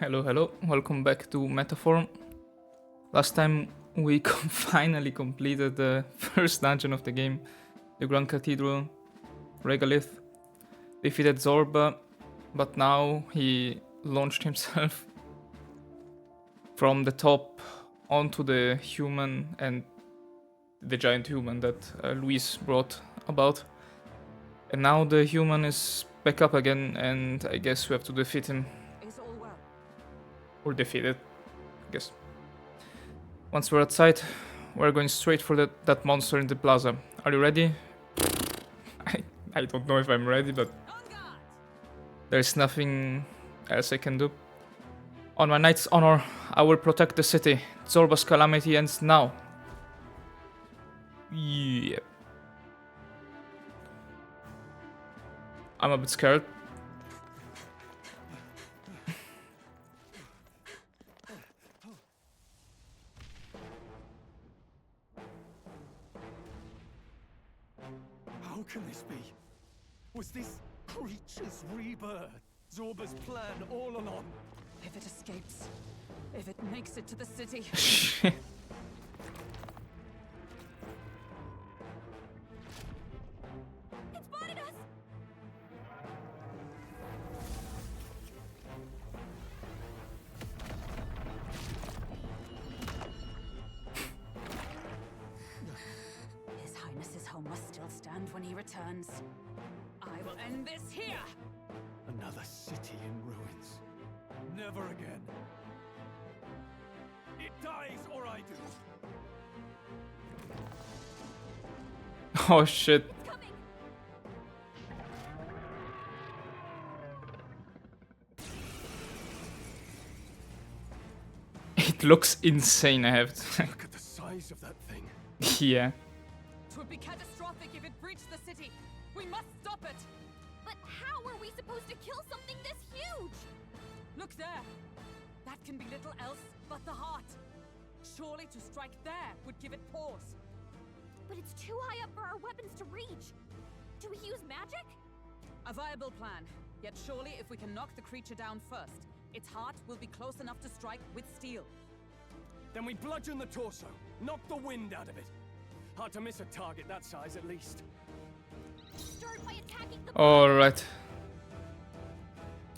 Hello, hello, welcome back to Metaform. Last time we finally completed the first dungeon of the game, the Grand Cathedral, Regolith, defeated Zorba, but now he launched himself from the top onto the human and the giant human that Luis brought about. And now the human is back up again, and I guess we have to defeat him. Or defeat it, I guess. Once we're outside, we're going straight for that monster in the plaza. Are you ready? I don't know if I'm ready, but there's nothing else I can do. On my knight's honor, I will protect the city. Zorba's calamity ends now. Yeah. I'm a bit scared. How can this be? Was this creature's rebirth Zorba's plan all along? If it escapes, if it makes it to the city. Shit. It spotted us! His Highness's home must still stand when he returns. I will end this here! Another city in ruins. Never again. It dies or I do. Oh shit. It's coming! It looks insane, I have to. Look at the size of that thing. Yeah. It would be catastrophic if it breached the city. We must stop it! But how are we supposed to kill something this huge? Look there! That can be little else but the heart. Surely to strike there would give it pause. But it's too high up for our weapons to reach. Do we use magic? A viable plan. Yet surely if we can knock the creature down first, its heart will be close enough to strike with steel. Then we bludgeon the torso. Knock the wind out of it. Hard to miss a target that size at least. Start by attacking the Alright.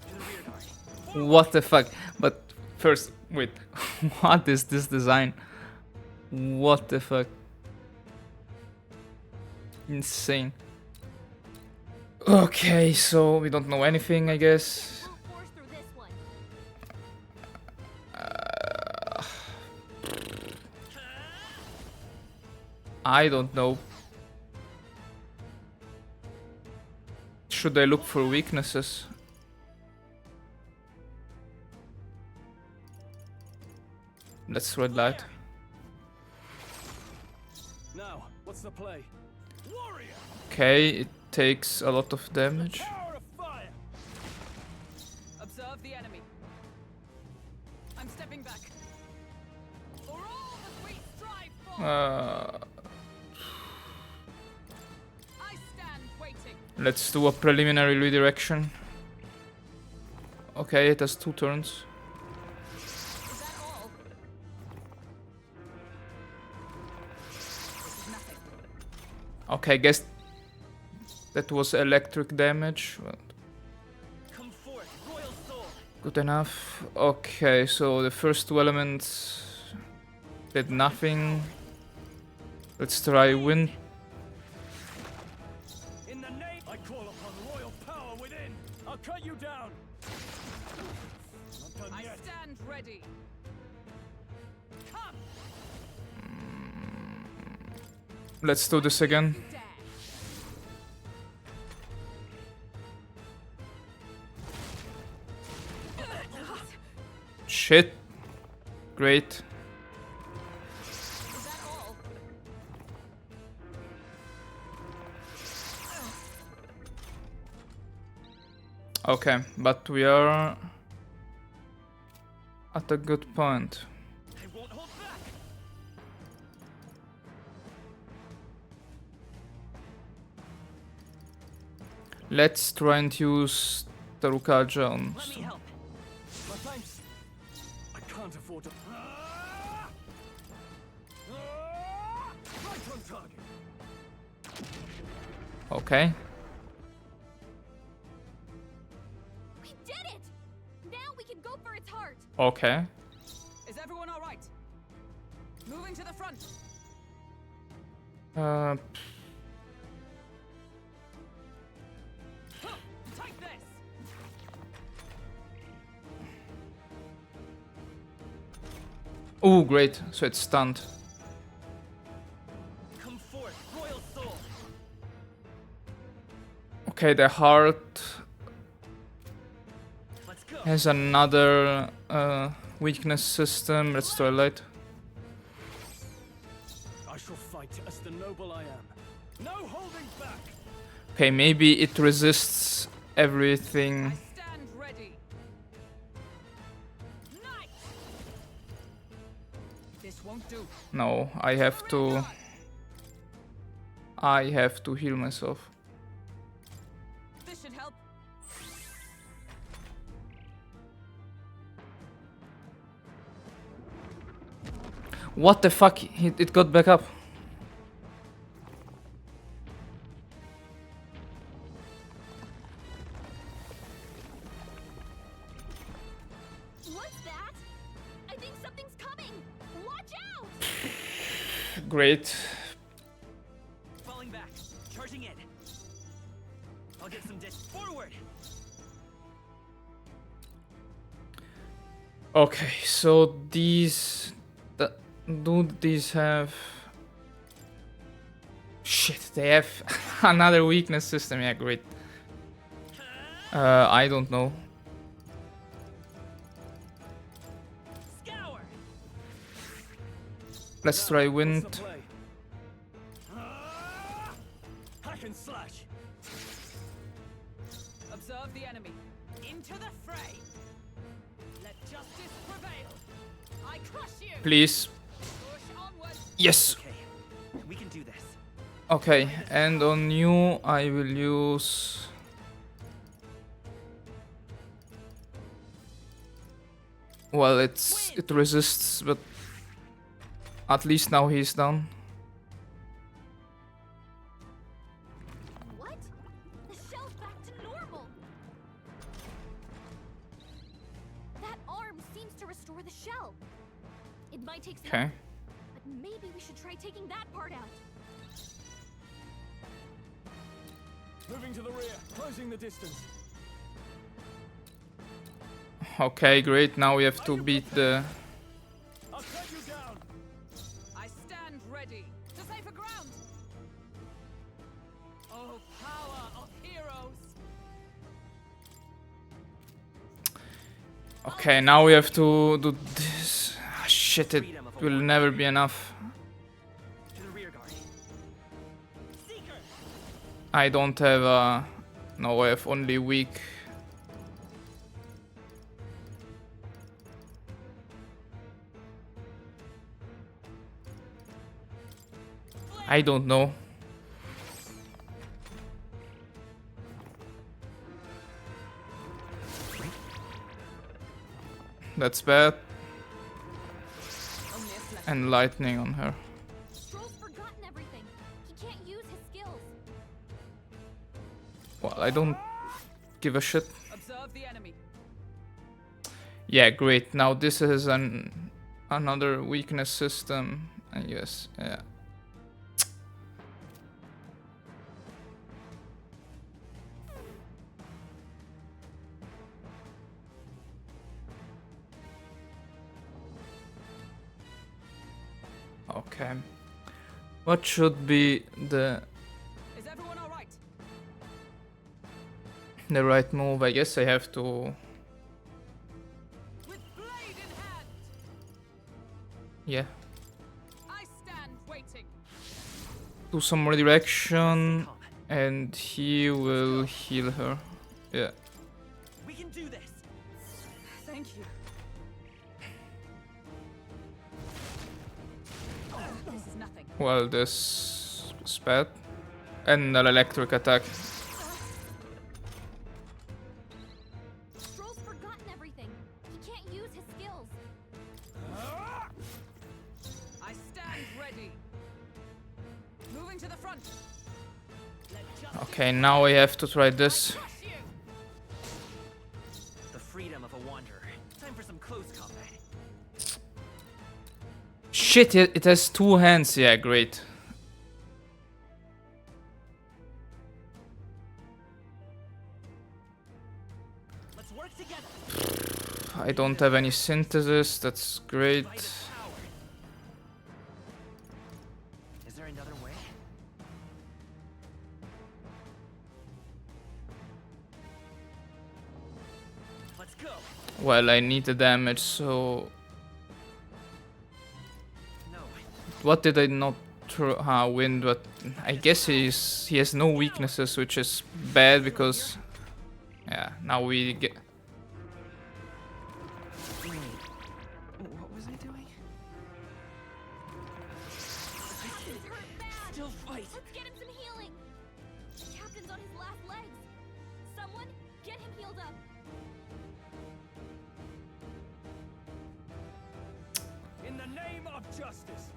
To the rear guard. What the fuck? But first, wait. What is this design? What the fuck? Insane. Okay, so we don't know anything, I guess. We'll force through this one. I don't know. Should I look for weaknesses? Let's red light. Now, what's the play? Warrior! Okay, it takes a lot of damage. Power of fire! Observe the enemy. I'm stepping back. For all that we strive for, I stand waiting. Let's do a preliminary redirection. Okay, it has 2 turns. Is that all? This is nothing. Okay, I guess that was electric damage. Well, Come forth, royal soul! good enough. Okay, so the first 2 elements did nothing. Let's try wind. In the name, I call upon royal power within. I'll cut you down. Not done I yet. stand ready. Come! Let's do this again. Dare. Shit. Great. Is that all? Okay, but we are at a good point. I won't hold back. Let's try and use Tarukaja on. Let me help. My thanks. can't afford to. Right on target. Okay. We did it! Now we can go for its heart. Okay. Is everyone all right? Moving to the front. Uh, Take this. oh, great. So it's stunned. Come forth, royal soul. Okay, the heart Let's go. has another weakness system. Let's twilight. I shall fight as the noble I am. No holding back. Okay, maybe it resists everything. I stand ready. Knight. This won't do. No, I have to. I have to heal myself. This should help. What the fuck? It got back up. What's that? I think something's coming. Watch out! Great. Falling back. Charging in. I'll get some disc forward. Okay, so these. Do these have. Shit, they have another weakness system. Yeah, great. I don't know. Scour. Let's try What's wind. the play? Hack and slash. Observe the enemy. Into the fray. Let justice prevail. I crush you. Please. Push onward. Yes. Okay, we can do this. Okay, and on you I will use. Well, it resists, but at least now he's down. What? The shell's back to normal. That arm seems to restore the shell. It might take some, Okay. but maybe we should try taking that part out. Moving to the rear, closing the distance. Okay, great. Now we have to beat the. I'll cut you down. I stand ready to safer ground. Oh, power of heroes. Okay, now we have to do this. Ah, shit, it will never be enough. To the rear guard. Seeker. I don't have a. No, I have only weak. I don't know. That's bad. Only a flesh. And lightning on her. Stroll's forgotten everything. He can't use his skills. Well, I don't give a shit. Observe the enemy. Yeah, great. Now this is another weakness system. And yes, yeah. Okay. What should be the Is everyone all right? right move? I guess I have to. With blade in hand. Yeah. I stand waiting. Do some redirection, and he will heal her. Yeah. We can do this. Thank you. This is nothing. Well, this is bad. And an electric attack. Stroll's forgotten everything. He can't use his skills. ready. Moving to the front. Okay, now I have to try this. Crush you. The freedom of a wanderer. Time for some close combat. Shit, it has two hands. Yeah, great. Let's work together. I don't have any synthesis. That's great. Light of power. Is there another way? Let's go. Well, I need the damage, so... No. What did I not win? But I guess he has no weaknesses, which is bad because... Yeah, now we get... Wait. What was I doing? He's hurt bad. Still fight. Let's get him some healing. The captain's on his last legs. Someone get him healed up. In the name of justice.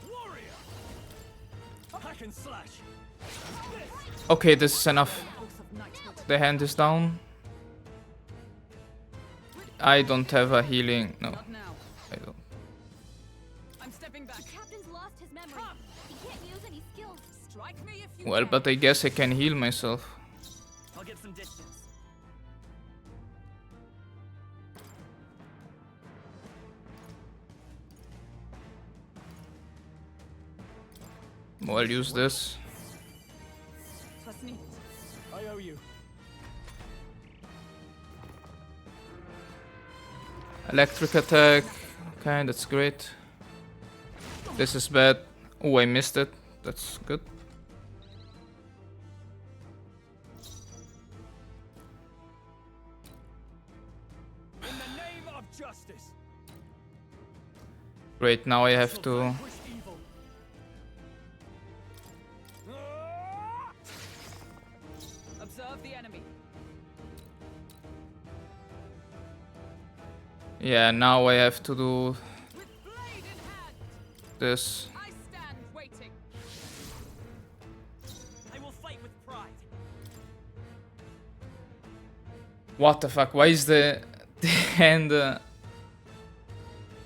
Warrior. Hack and slash. Okay, this is enough. Oath of knighthood. The hand is down. I don't have a healing. No, Not now. I don't. I'm stepping back. The captain's lost his memory. He can't use any skills. Strike me if you Well, can. but I guess I can heal myself. I'll get some distance. Well, I'll use this. Trust me. I owe you. Electric attack. Okay, that's great. This is bad. Oh, I missed it. That's good. In the name of justice. Great, now I have to... Vanquish evil. Ah! Observe the enemy. Yeah, now I have to do With blade in hand. this. I stand waiting. I will fight with pride. What the fuck? Why is the hand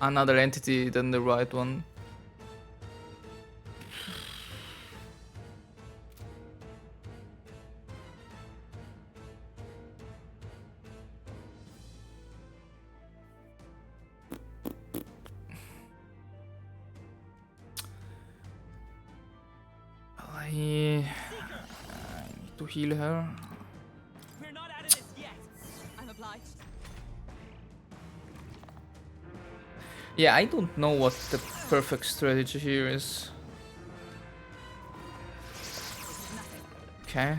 another entity than the right one? I need to heal her. We're not out of this yet. I'm obliged. Yeah, I don't know what the perfect strategy here is. Okay.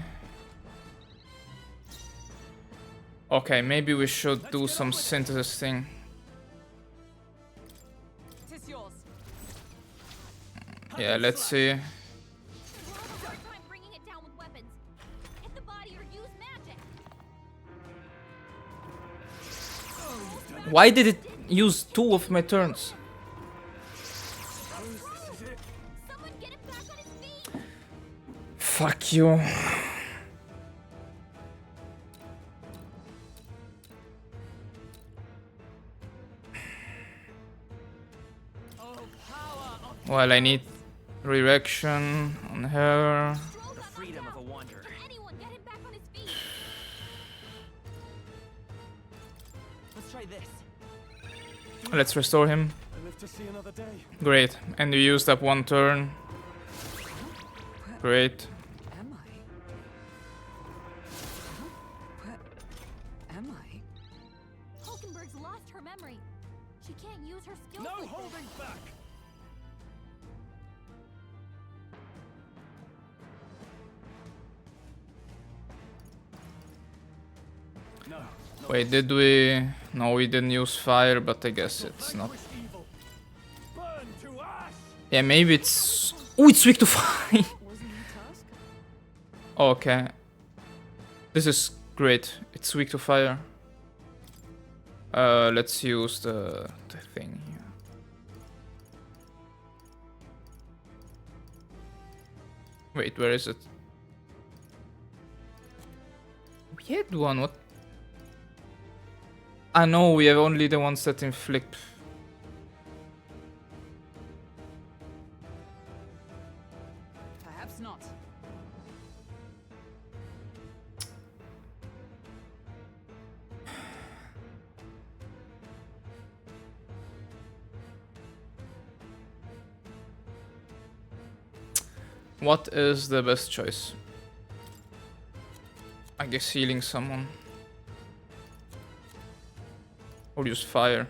Okay, maybe we should do some synthesis thing. Tis yours. Yeah, let's see. We'll have a hard time bringing it down with weapons. Hit the body or use magic. Why did it use 2 of my turns? Someone get him back on his feet. Fuck you. Oh, power of Well, I need reaction on her. Stroll's The not freedom knocked of a out. wanderer. Can anyone get him back on his feet? Let's try this. Let's restore him. I live to see another day. Great. And you used up 1 turn. Great. am I? Where am I? Hulkenberg's lost her memory. She can't use her skills. No like this. holding back. No. Wait, did we... No, we didn't use fire, but I guess it's not... Vanquish evil. Burn to ash. Yeah, maybe it's Oh, it's weak to fire. Wasn't my task? Okay. This is great. It's weak to fire. Let's use the thing here. Wait, where is it? We had one, what? I know we have only the ones that inflict. Perhaps not. What is the best choice? I guess healing someone. Or use fire.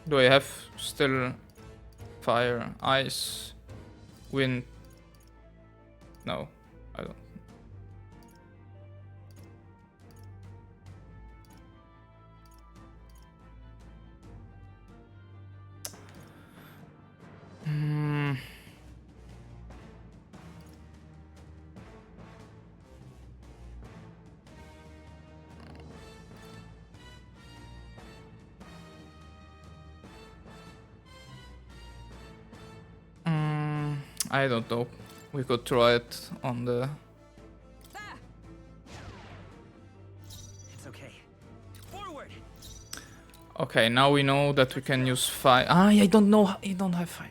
Do I have still fire, ice, wind? No, I don't. I don't know. We could try it on the. It's okay. Forward. Okay, now we know that we can use fire. Ah, I don't know. I don't have fire.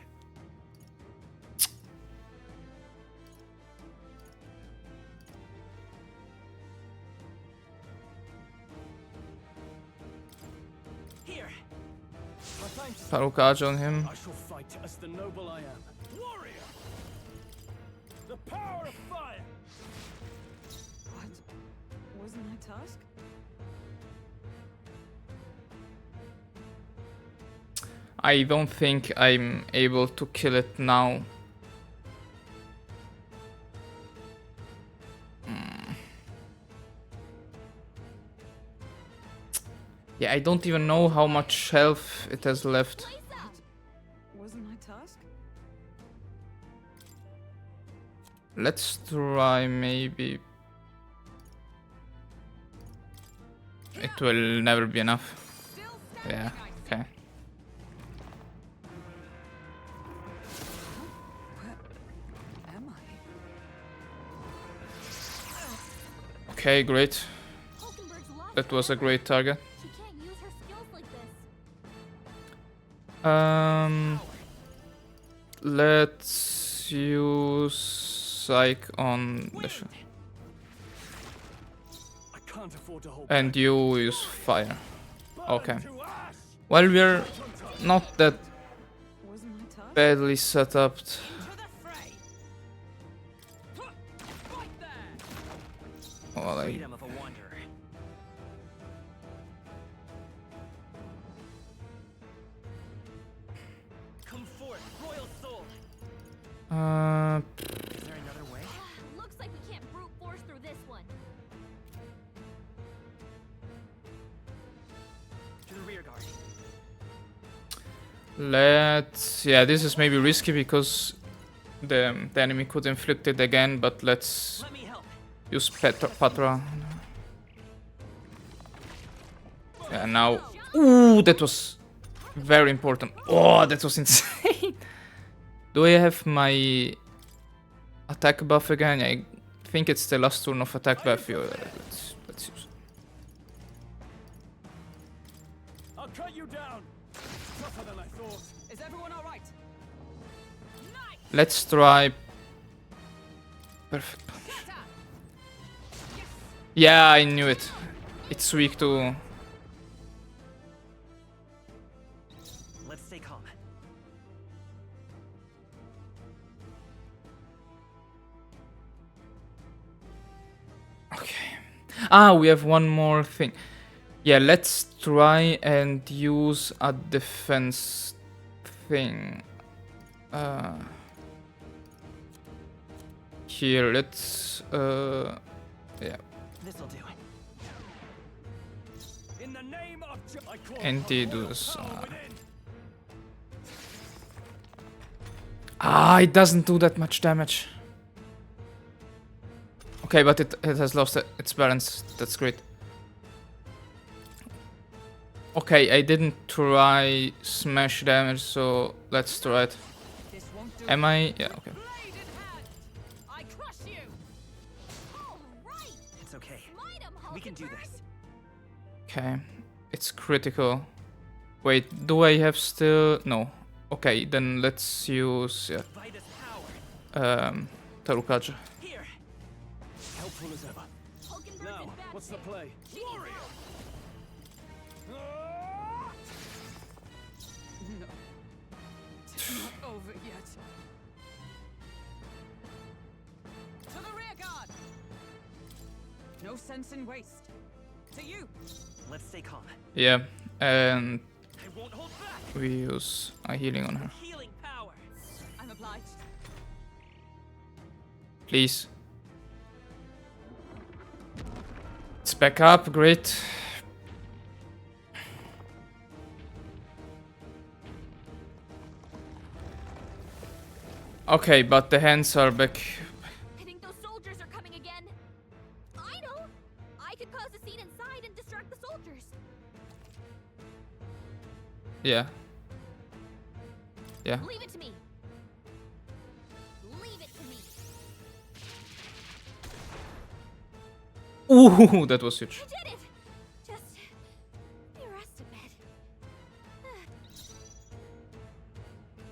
Here. My thanks. Tarukage on him. I shall fight as the noble I am. Warrior! The power of fire! What? Wasn't my task? I don't think I'm able to kill it now. Yeah, I don't even know how much health it has left. Blaze up! Wasn't my task? Let's try maybe. It will never be enough. Still standing, Yeah, I see. okay. Where am I? Okay, great. Hulkenberg's lost That was a forever. great target. She can't use her skills like this. Let's use Psych on the shot. I can't afford to hold And back. you use fire. Burn Okay. to ash! Well, we're not that Wasn't my task? badly set up. To the fray. Right there! Well, Freedom of a wanderer. Come forth, royal soul. uh, Is there another way? Looks like we can't brute force through this one. To the rear guard. let's. Yeah, this is maybe risky because the enemy could inflict it again, but let's Let me help. use Patra. Yeah, now. Ooh, that was very important. Oh, that was insane. Do I have my attack buff again? I think it's the last turn of attack buff. Let's use it. I'll cut you down! Tougher than I thought. Is everyone alright? Nice! Let's try. Perfect punch. Scatter! Yes! Yeah, I knew it. It's weak to. Let's stay calm. Okay. Ah, we have one more thing. Yeah, let's try and use a defense thing. Here, let's. Yeah. This'll do. In the name of I call And upon they royal do this, power within. Ah, it doesn't do that much damage. Okay, but it has lost its balance. That's great. Okay, I didn't try smash damage, so let's try it. This won't do. Am I? Yeah, okay. Blade in hand. I crush you. All right. It's okay. Smite 'em, We can do this. Okay, it's critical. Wait, do I have still? No. Okay, then let's use Divide us power. Tarukaja. Here. Helpful as ever. Hulkenberg's Now, in bad what's the shape. play? She needs Warrior! help. No. It's not over yet. To the rear guard. No sense in waste. To you. Let's stay calm. Yeah, and I won't hold back. we use a healing on her. Healing power. I'm obliged. Please. It's back up, great. Okay, but the hands are back. I think those soldiers are coming again. I know. I could cause a scene inside and distract the soldiers. Yeah. Yeah. Leave it to me. Leave it to me. Ooh, that was huge. I did it. Just be rest a bit.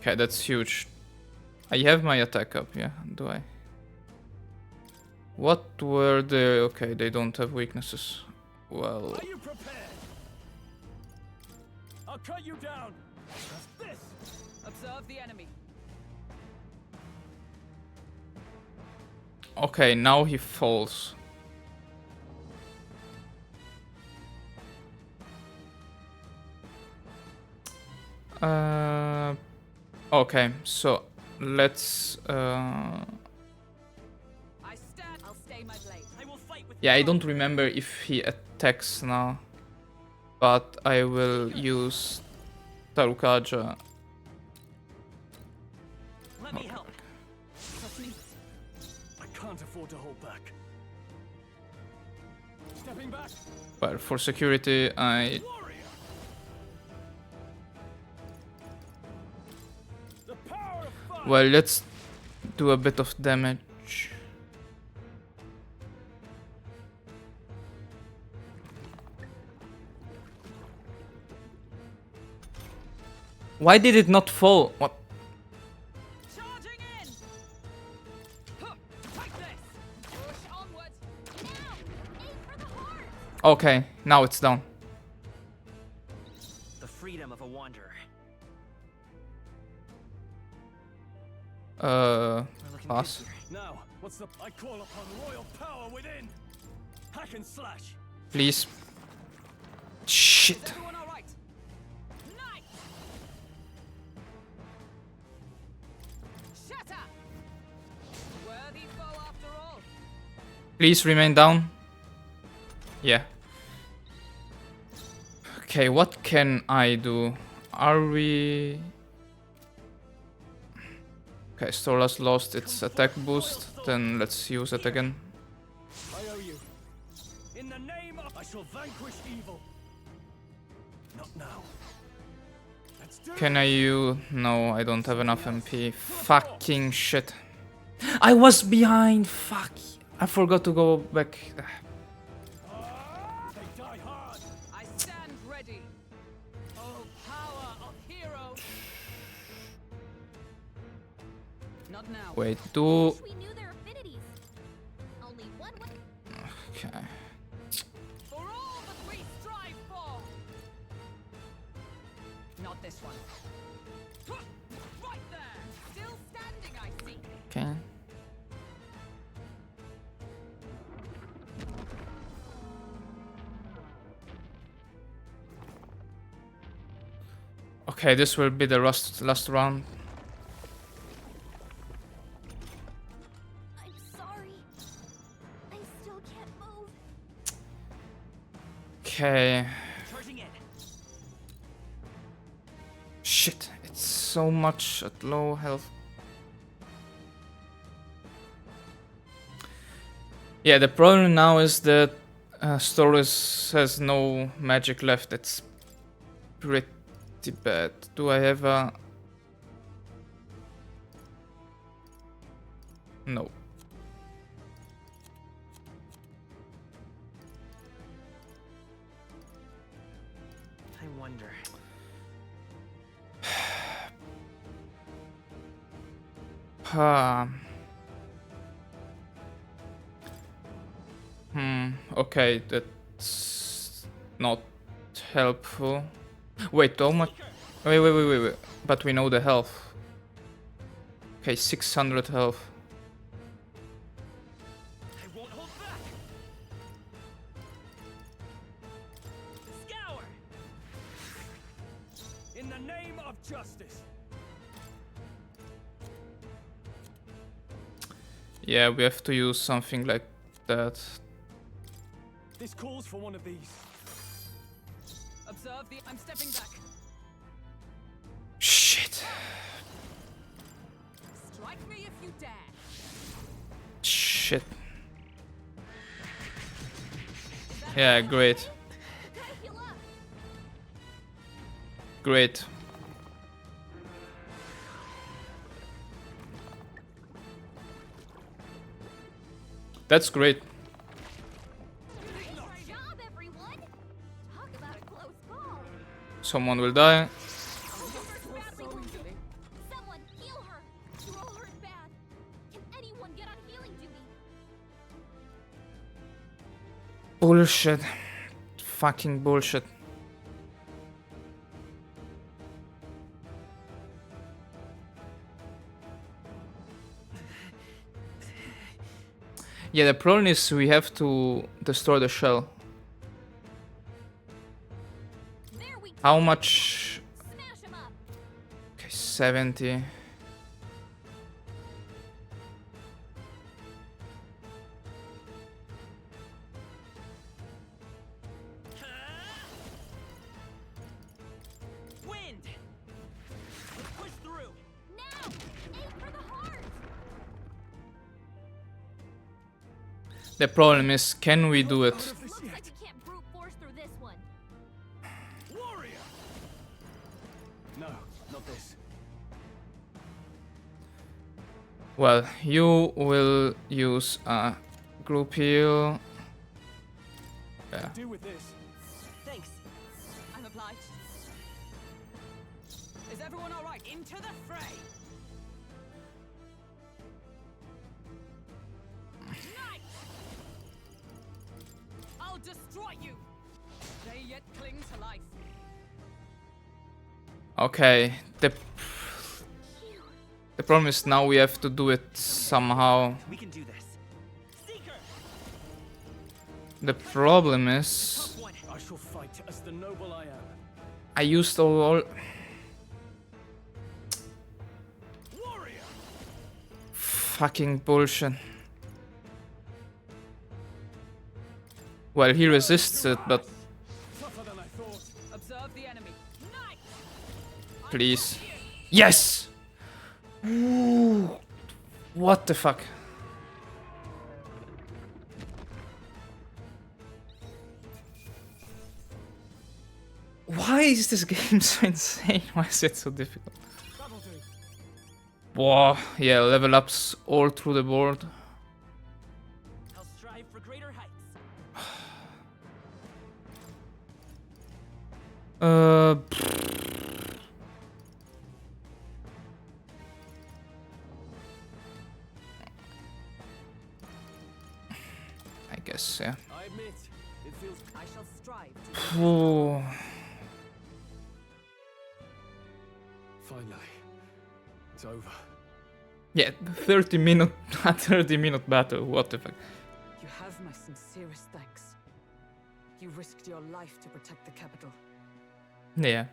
Okay, that's huge. I have my attack up, yeah, do I? What were the... Okay, they don't have weaknesses. Well... Are you prepared? I'll cut you down. Just this. Observe the enemy. Okay, now he falls. Okay, so let's... I stand. I'll stay my blade. I will fight with Yeah, I don't remember if he attacks now. But I will use Tarukaja. Let me help. Trust me. I can't afford to hold back. Stepping back. Well, for security, I... Warrior. The power of fire. Well, let's do a bit of damage. Why did it not fall? What? Charging in. Huh, like this. Push onward. Now, aim for the heart. Okay, now it's down. The freedom of a wanderer. We're looking Pass. good here. Now, what's the... I call upon royal power within. Hack and slash. Please. Is Shit. everyone all right? Knight. Shatter. Worthy foe after all. Please remain down. Yeah. Okay, what can I do? Are we... Okay, Storla's lost its attack boost. Then let's use it again. I owe you. In the name of... I shall vanquish evil. Not now. Let's do Can it. I use... No, I don't have enough MP. Fucking shit. I was behind. Fuck. I forgot to go back. They die hard. I stand ready. Oh, power of hero. Not now. Wait, do... Wish we knew their affinities. Only one way. Okay. For all that we strive for. Not this one. Huh, right there. Still standing, I see. Okay. Okay, this will be the last round. I'm sorry. I still can't move. Okay. Charging in. Shit, it's so much at low health. Yeah, the problem now is that Stories has no magic left. It's pretty bad. Do I have a... No. I wonder. Okay, that's not helpful. Wait, how much? Wait. But we know the health. Okay, 600 health. I won't hold back. Scour. In the name of justice. Yeah, we have to use something like that. This calls for one of these. Observe the. I'm stepping back. Shit. Strike me if you dare. Shit. Yeah, great. Gotta heal up. Great. That's great. Nice job, everyone. Talk about a close call. Someone will die. Silver's badly wounded. Someone heal her. You're all hurt bad. Can anyone get on healing duty? Bullshit. Fucking bullshit. Yeah, the problem is we have to destroy the shell. There we go. How much? Smash him up. Okay, 70. Wind. Let's push through. Now, aim for the heart. The problem is, can we do it? Looks like we can't brute force through this one. Warrior. No, not this. Well, you will use a group heal. Yeah. Do with this. Thanks. I'm obliged. Is everyone all right? Into the fray. Nice. I'll destroy you. They yet cling to life. Okay. The problem is now we have to do it somehow. We can do this. Seeker. The problem is Tough one. I shall fight as the noble I am. I used all Warrior. fucking bullshit. Well, he resists it, but Tougher than I thought. Observe the enemy. Nice. please. Yes! Ooh. What the fuck? Why is this game so insane? Why is it so difficult? That'll do. Whoa, yeah, level ups all through the board. I'll strive for greater heights. I guess, yeah. I admit, it feels. I shall strive to. Ooh. Finally, it's over. Yeah, 30-minute, 30-minute battle. What the fuck? You have my sincerest thanks. You risked your life to protect the capital. Yeah.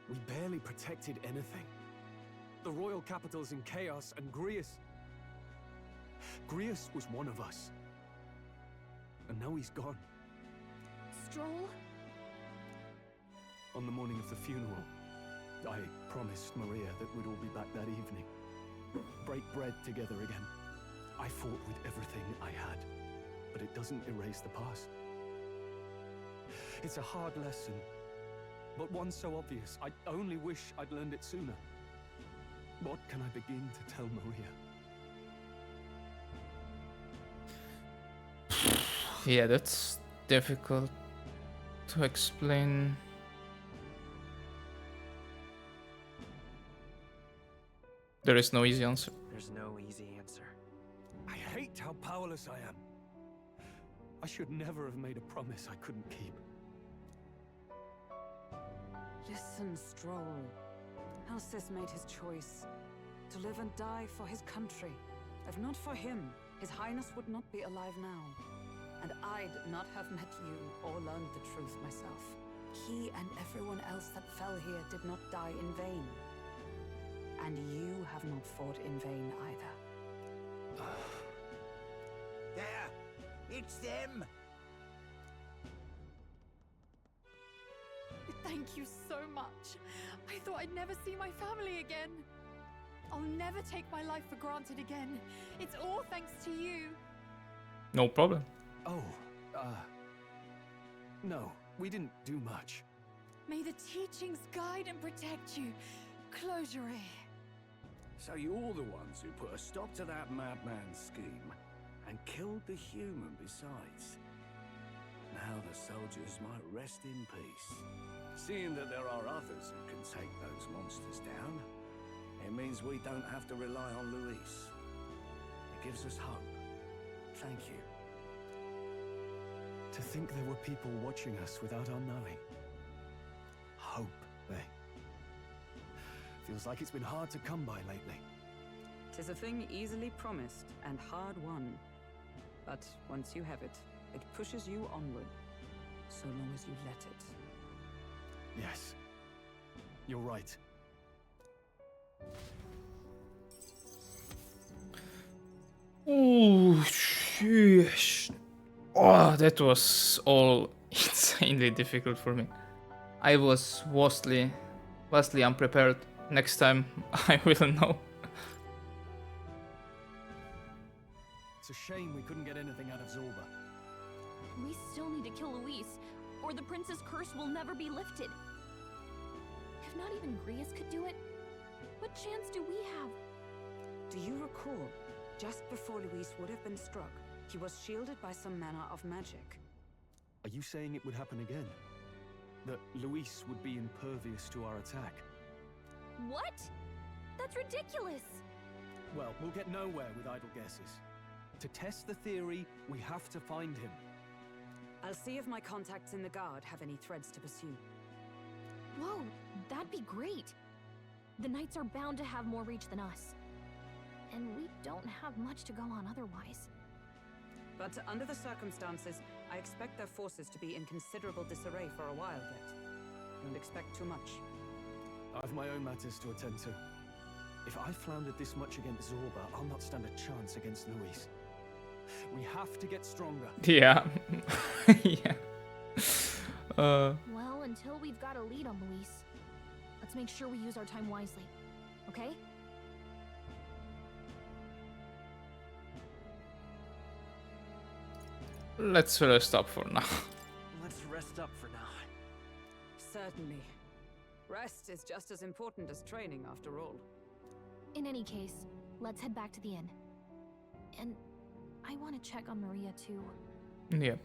We barely protected anything. The royal capital's in chaos, and Grius was one of us. And now he's gone. Stroll? On the morning of the funeral, I promised Maria that we'd all be back that evening. Break bread together again. I fought with everything I had, but it doesn't erase the past. It's a hard lesson, but one so obvious. I only wish I'd learned it sooner. What can I begin to tell Maria? Yeah, that's difficult to explain. There is no easy answer. There's no easy answer. I hate how powerless I am. I should never have made a promise I couldn't keep. Listen, Stroll. Alcest made his choice. To live and die for his country. If not for him, His Highness would not be alive now. And I'd not have met you or learned the truth myself. He and everyone else that fell here did not die in vain. And you have not fought in vain either. There! It's them! Thank you so much. I thought I'd never see my family again. I'll never take my life for granted again. It's all thanks to you. No problem. Oh, no, we didn't do much. May the teachings guide and protect you. Close your ear. So you're the ones who put a stop to that madman's scheme and killed the human besides. Now the soldiers might rest in peace. Seeing that there are others who can take those monsters down, it means we don't have to rely on Luis. It gives us hope. Thank you. To think there were people watching us without our knowing. Hope, eh? Feels like it's been hard to come by lately. 'Tis a thing easily promised and hard won. But once you have it, it pushes you onward, so long as you let it. Yes, you're right. Ooh, sheesh. Oh, that was all insanely difficult for me. I was vastly unprepared. Next time, I will know. It's a shame we couldn't get anything out of Zorba. We still need to kill Luis, or the prince's curse will never be lifted. If not even Grius could do it, what chance do we have? Do you recall, just before Luis would have been struck, he was shielded by some manner of magic? Are you saying it would happen again? That Luis would be impervious to our attack? What? That's ridiculous! Well, we'll get nowhere with idle guesses. To test the theory, we have to find him. I'll see if my contacts in the Guard have any threads to pursue. Whoa, that'd be great! The Knights are bound to have more reach than us. And we don't have much to go on otherwise. But under the circumstances, I expect their forces to be in considerable disarray for a while yet. Don't expect too much. I've my own matters to attend to. If I floundered this much against Zorba, I'll not stand a chance against Luis. We have to get stronger. Yeah. Yeah. Well, until we've got a lead on Luis, let's make sure we use our time wisely, okay? Let's rest up for now. Let's rest up for now. Certainly. Rest is just as important as training, after all. In any case, let's head back to the inn. And I want to check on Maria too. Yeah.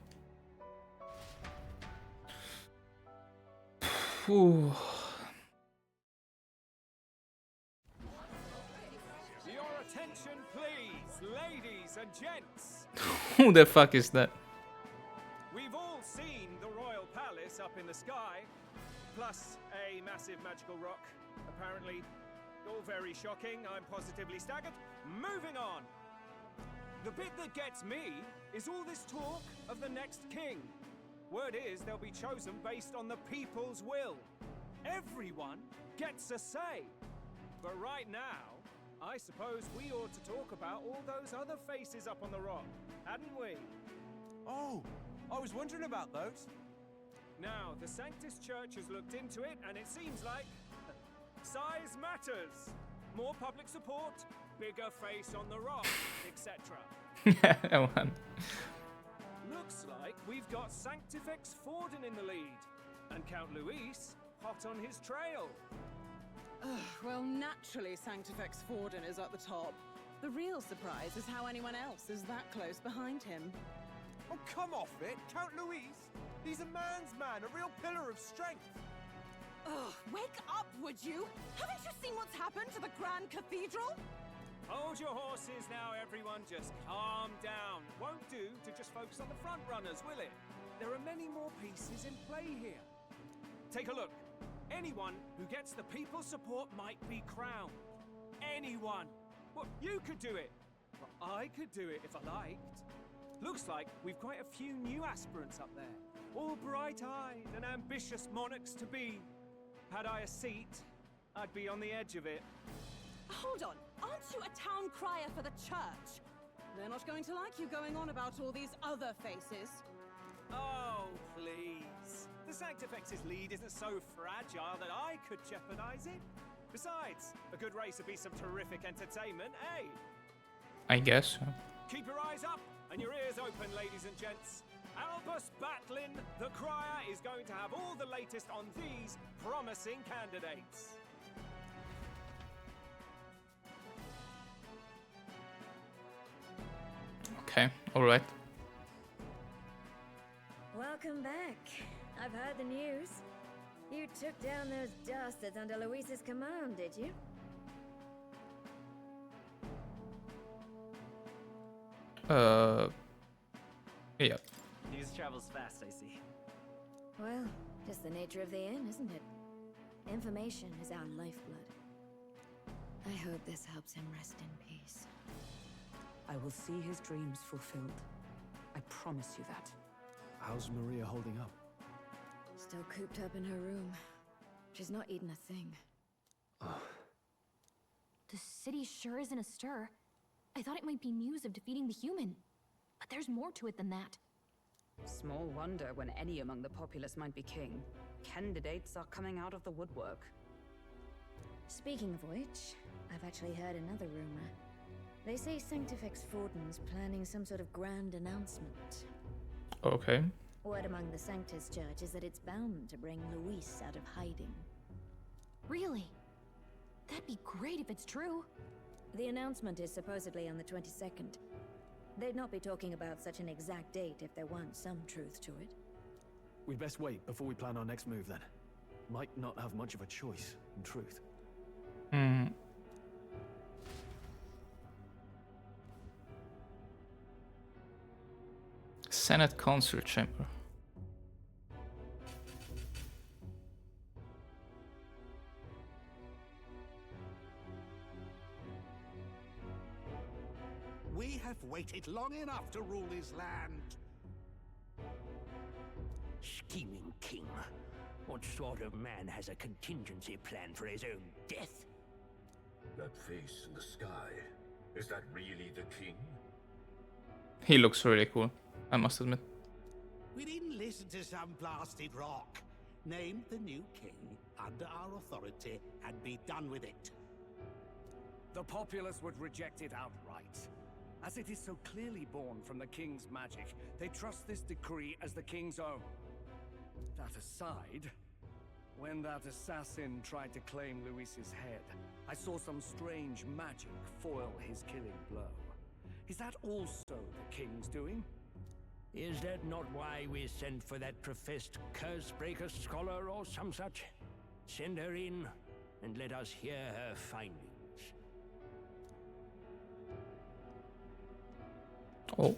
Ooh. Your attention, please, ladies and gents. Who the fuck is that? We've all seen the royal palace up in the sky, plus a massive magical rock. Apparently, all very shocking. I'm positively staggered. Moving on. The bit that gets me is all this talk of the next king. Word is they'll be chosen based on the people's will. Everyone gets a say. But right now, I suppose we ought to talk about all those other faces up on the rock, hadn't we? Oh, I was wondering about those. Now, the Sanctus Church has looked into it, and it seems like size matters. More public support bigger face on the rock, etc. Oh, man. Looks like we've got Sanctifex Forden in the lead, and Count Luis hot on his trail. Well, naturally, Sanctifex Forden is at the top. The real surprise is how anyone else is that close behind him. Oh, come off it, Count Luis. He's a man's man, a real pillar of strength. Ugh, wake up, would you? Haven't you seen what's happened to the Grand Cathedral? Hold your horses now, everyone. Just calm down. Won't do to just focus on the front runners, will it? There are many more pieces in play here. Take a look. Anyone who gets the people's support might be crowned. Anyone. Well, you could do it. Well, I could do it if I liked. Looks like we've quite a few new aspirants up there. All bright-eyed and ambitious monarchs-to-be. Had I a seat, I'd be on the edge of it. Hold on, aren't you a town crier for the church? They're not going to like you going on about all these other faces. Oh, please. The Sanctifex's lead isn't so fragile that I could jeopardize it. Besides, a good race would be some terrific entertainment, eh? I guess so. Keep your eyes up and your ears open, ladies and gents. Albus Batlin, the crier, is going to have all the latest on these promising candidates. Okay, alright. Welcome back. I've heard the news. You took down those dastards under Luis's command, did you? Yeah. News travels fast, I see. Well, just the nature of the inn, isn't it? Information is our lifeblood. I hope this helps him rest in peace. I will see his dreams fulfilled. I promise you that. How's Maria holding up? Still cooped up in her room. She's not eaten a thing. The city sure isn't astir. I thought it might be news of defeating the human. But there's more to it than that. Small wonder when any among the populace might be king. Candidates are coming out of the woodwork. Speaking of which, I've actually heard another rumor. They say Sanctifex Forden's planning some sort of grand announcement. Okay. Word among the Sanctus Church is that it's bound to bring Luis out of hiding. Really? That'd be great if it's true. The announcement is supposedly on the 22nd. They'd not be talking about such an exact date if there weren't some truth to it. We'd best wait before we plan our next move then. Might not have much of a choice, in truth. Senate Concert Chamber. We have waited long enough to rule this land. Scheming king. What sort of man has a contingency plan for his own death? That face in the sky, is that really the king? He looks really cool, I must admit. We didn't listen to some blasted rock. Name the new king under our authority and be done with it. The populace would reject it outright. As it is so clearly born from the king's magic, they trust this decree as the king's own. That aside, when that assassin tried to claim Luis's head, I saw some strange magic foil his killing blow. Is that also the king's doing? Is that not why we sent for that professed curse-breaker scholar or some such? Send her in, and let us hear her findings. Oh.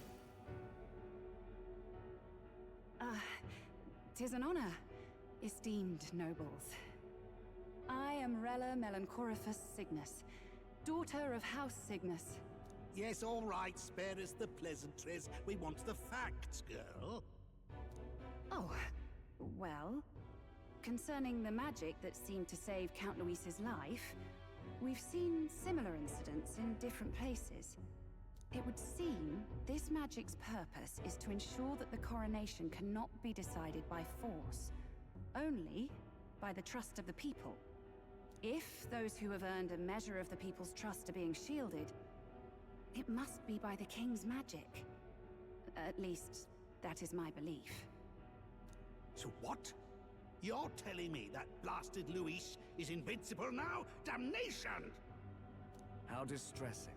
'Tis an honor, esteemed nobles. I am Rella Melanchorophus Cygnus, daughter of House Cygnus. Yes, all right, spare us the pleasantries. We want the facts, girl. Oh, well, concerning the magic that seemed to save Count Luis's life, we've seen similar incidents in different places. It would seem this magic's purpose is to ensure that the coronation cannot be decided by force, only by the trust of the people. If those who have earned a measure of the people's trust are being shielded, it must be by the king's magic. At least, that is my belief. So what? You're telling me that blasted Luis is invincible now? Damnation! How distressing.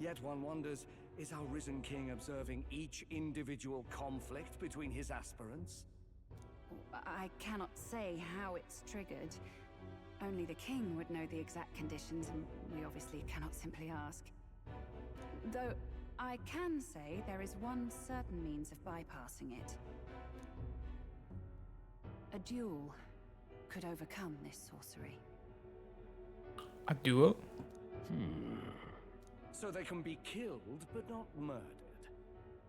Yet one wonders, is our risen king observing each individual conflict between his aspirants? I cannot say how it's triggered. Only the king would know the exact conditions, and we obviously cannot simply ask. Though, I can say there is one certain means of bypassing it. A duel could overcome this sorcery. A duel? So they can be killed, but not murdered.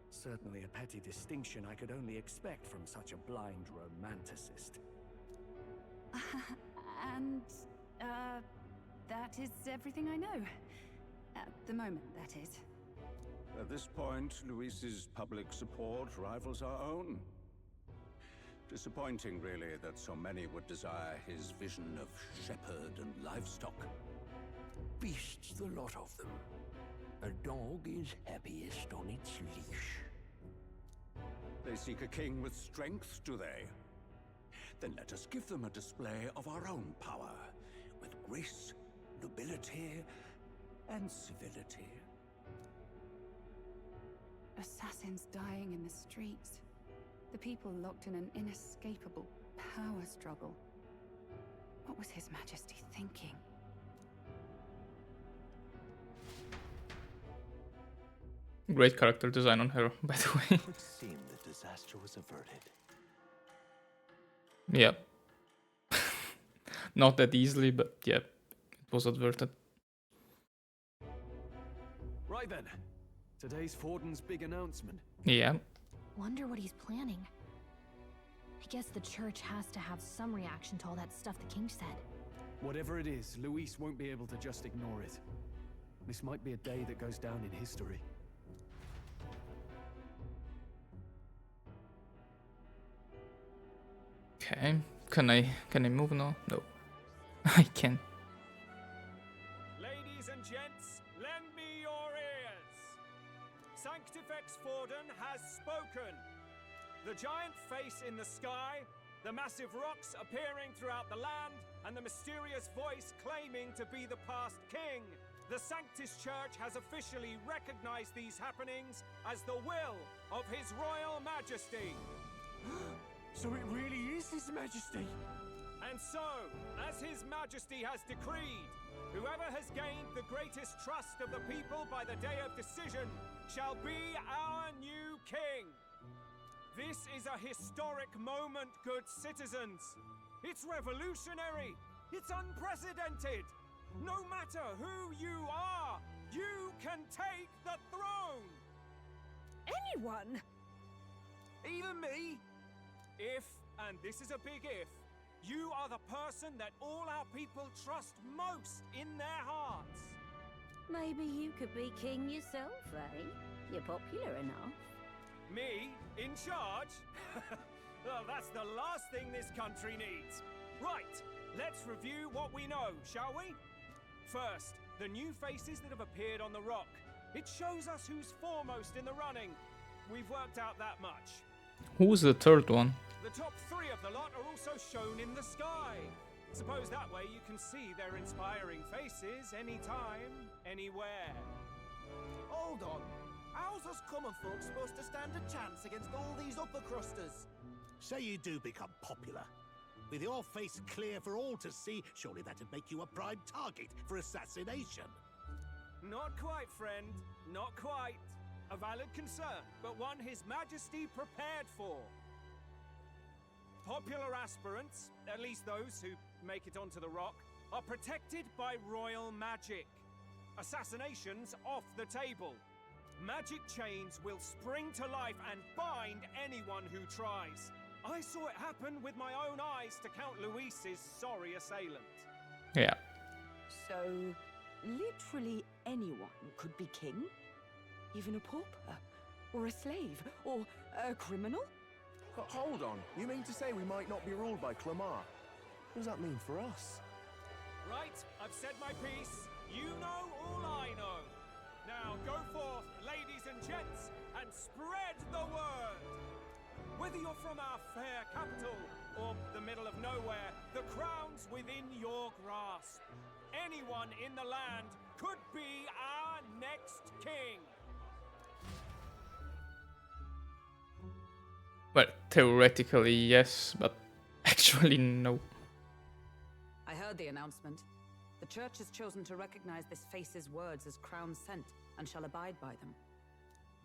Certainly a petty distinction I could only expect from such a blind romanticist. And, that is everything I know. At the moment, that is. At this point, Luis's public support rivals our own. Disappointing, really, that so many would desire his vision of shepherd and livestock. Beasts, the lot of them. A dog is happiest on its leash. They seek a king with strength, do they? Then let us give them a display of our own power, with grace, nobility, and civility. Assassins dying in the streets. The people locked in an inescapable power struggle. What was His Majesty thinking? Great character design on her, by the way. It would seem the disaster was averted. Yeah. Not that easily, but yeah, it was averted. Right then. Today's Forden's big announcement. Yeah. Wonder what he's planning. I guess the church has to have some reaction to all that stuff the king said. Whatever it is, Luis won't be able to just ignore it. This might be a day that goes down in history. Okay. Can I move now? No. I can. Ladies and gents, lend me your ears. Sanctifex Forden has spoken. The giant face in the sky, the massive rocks appearing throughout the land, and the mysterious voice claiming to be the past king. The Sanctus Church has officially recognized these happenings as the will of His Royal Majesty. So it really is His Majesty? And so, as His Majesty has decreed, whoever has gained the greatest trust of the people by the day of decision shall be our new king. This is a historic moment, good citizens. It's revolutionary. It's unprecedented. No matter who you are, you can take the throne. Anyone? Even me? If, and this is a big if, you are the person that all our people trust most in their hearts. Maybe you could be king yourself, eh? You're popular enough. Me? In charge? Well, that's the last thing this country needs. Right, let's review what we know, shall we? First, the new faces that have appeared on the rock. It shows us who's foremost in the running. We've worked out that much. Who's the third one? The top three of the lot are also shown in the sky. Suppose that way you can see their inspiring faces anytime, anywhere. Hold on. How's us common folk supposed to stand a chance against all these upper crusters? Say you do become popular. With your face clear for all to see, surely that'd make you a prime target for assassination. Not quite, friend. Not quite. A valid concern, but one His Majesty prepared for. Popular aspirants, at least those who make it onto the rock, are protected by royal magic. Assassinations off the table. Magic chains will spring to life and bind anyone who tries. I saw it happen with my own eyes to Count Luis's sorry assailant. Yeah. So, literally anyone could be king? Even a pauper? Or a slave? Or a criminal? Hold on, you mean to say we might not be ruled by Clamar? What does that mean for us? Right, I've said my piece. You know all I know. Now go forth, ladies and gents, and spread the word. Whether you're from our fair capital or the middle of nowhere, the crown's within your grasp. Anyone in the land could be our next king. Well, theoretically yes, but actually no. I heard the announcement. The church has chosen to recognize this face's words as crown sent and shall abide by them.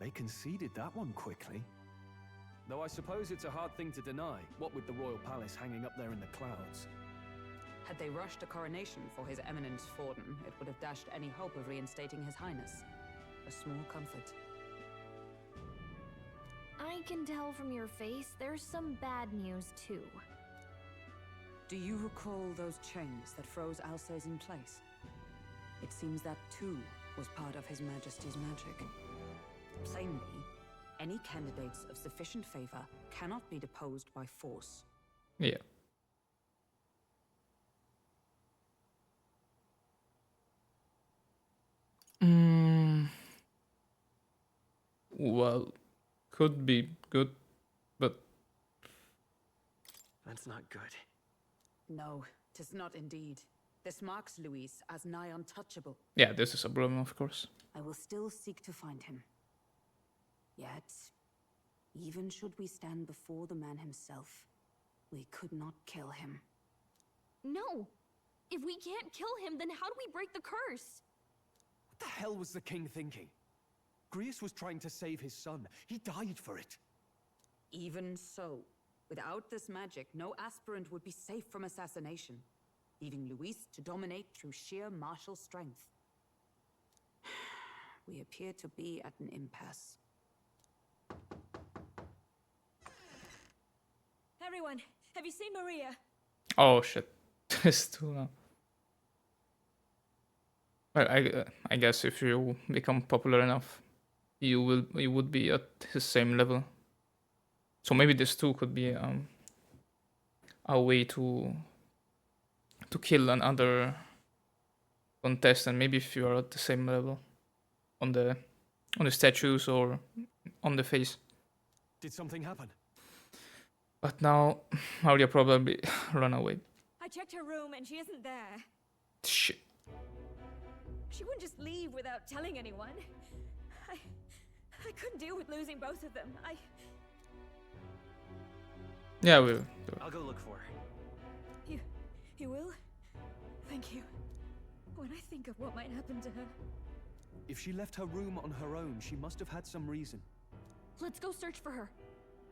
They conceded that one quickly. Though I suppose it's a hard thing to deny, what with the royal palace hanging up there in the clouds. Had they rushed a coronation for His Eminence Forden, it would have dashed any hope of reinstating His Highness. A small comfort. I can tell from your face there's some bad news too. Do you recall those chains that froze Alsace in place? It seems that too was part of His Majesty's magic. Plainly, any candidates of sufficient favor cannot be deposed by force. Yeah. Well, could be good, but that's not good. No, 'tis not indeed. This marks Luis as nigh untouchable. yeah, this is a problem, of course. I will still seek to find him. Yet, even should we stand before the man himself, we could not kill him. No! If we can't kill him, then how do we break the curse? What the hell was the king thinking? Grius was trying to save his son. He died for it. Even so, without this magic, no aspirant would be safe from assassination, leaving Luis to dominate through sheer martial strength. We appear to be at an impasse. Everyone, have you seen Maria? Oh shit, this is too long. Well, I guess if you become popular enough, you would be at his same level. So maybe this too could be a way to kill another contestant. Maybe if you are at the same level on the statues or on the face. Did something happen? But now Maria probably run away. I checked her room and she isn't there. Shit. She wouldn't just leave without telling anyone. I couldn't deal with losing both of them. Yeah, we'll do it. I'll go look for her. You will? Thank you. When I think of what might happen to her. If she left her room on her own, she must have had some reason. Let's go search for her.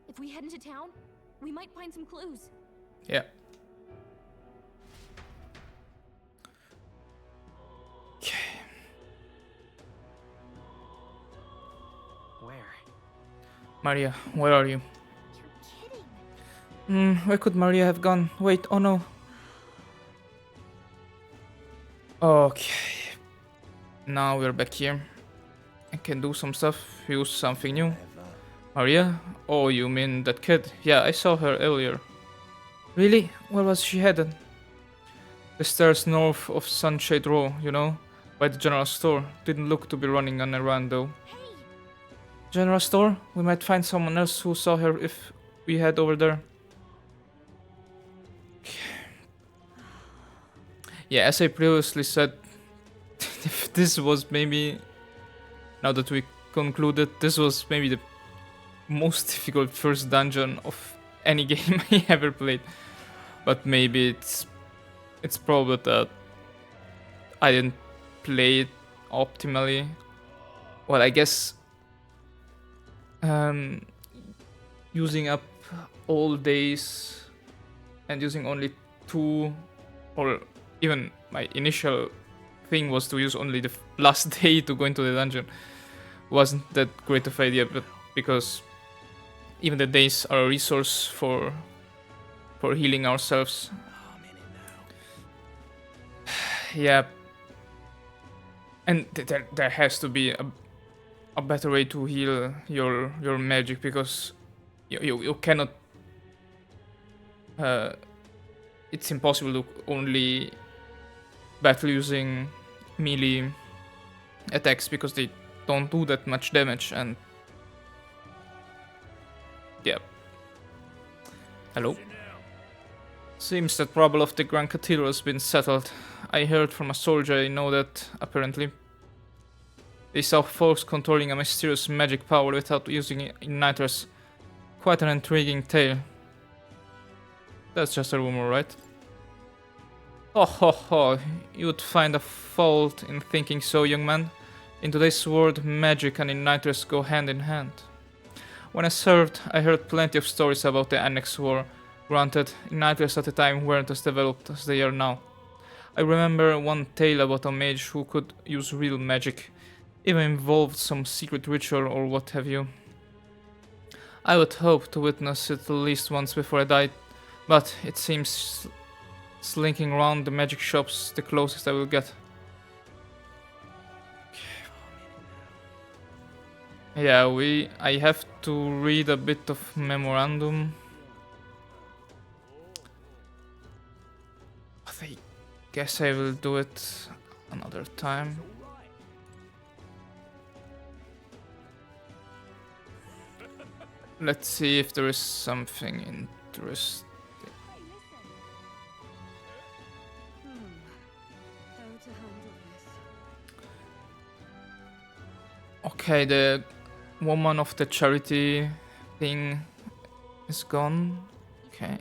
If we head into town, we might find some clues. Yeah. Okay. Where? Maria, where are you? Where could Maria have gone? Wait, oh no. Okay. Now we're back here. I can do some stuff, use something new. Maria? Oh, you mean that kid? Yeah, I saw her earlier. Really? Where was she headed? The stairs north of Sunshade Row, you know? By the general store. Didn't look to be running on a run though. Hey. General store? We might find someone else who saw her if we head over there. Yeah, as I previously said, if this was maybe, now that we concluded, this was maybe the most difficult first dungeon of any game I ever played. But maybe it's probably that I didn't play it optimally. Well, I guess using up all days and using only 2, or even my initial thing was to use only the last day to go into the dungeon, wasn't that great of idea, but because even the days are a resource for healing ourselves. Yeah, and there has to be a better way to heal your magic, because you cannot. It's impossible to only battle using melee attacks because they don't do that much damage. And yeah. Hello. Seems that trouble of the Grand Cathedral has been settled. I heard from a soldier I know that, apparently, they saw folks controlling a mysterious magic power without using igniters. Quite an intriguing tale. That's just a rumor, right? Ho ho ho, you'd find a fault in thinking so, young man. In today's world, magic and igniters go hand in hand. When I served, I heard plenty of stories about the Annex War. Granted, igniters at the time weren't as developed as they are now. I remember one tale about a mage who could use real magic, even involved some secret ritual or what have you. I would hope to witness it at least once before I died, but it seems slinking around the magic shops the closest I will get. Yeah, I have to read a bit of memorandum. But I guess I will do it another time. Let's see if there is something interesting. Okay, the woman of the charity thing is gone. Okay.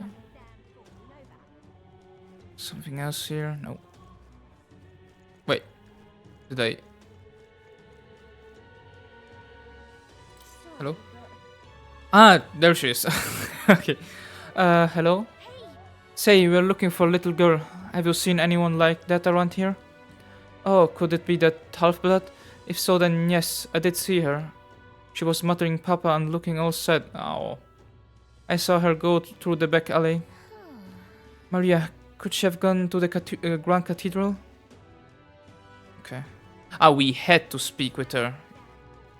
Something else here? No. Wait. Did I... Hello? Ah, there she is. Okay. Hello? Say, we're looking for a little girl. Have you seen anyone like that around here? Oh, could it be that half-blood? If so, then yes, I did see her. She was muttering Papa and looking all sad. Oh. I saw her go through the back alley. Maria, could she have gone to the Grand Cathedral? Okay. Ah, we had to speak with her.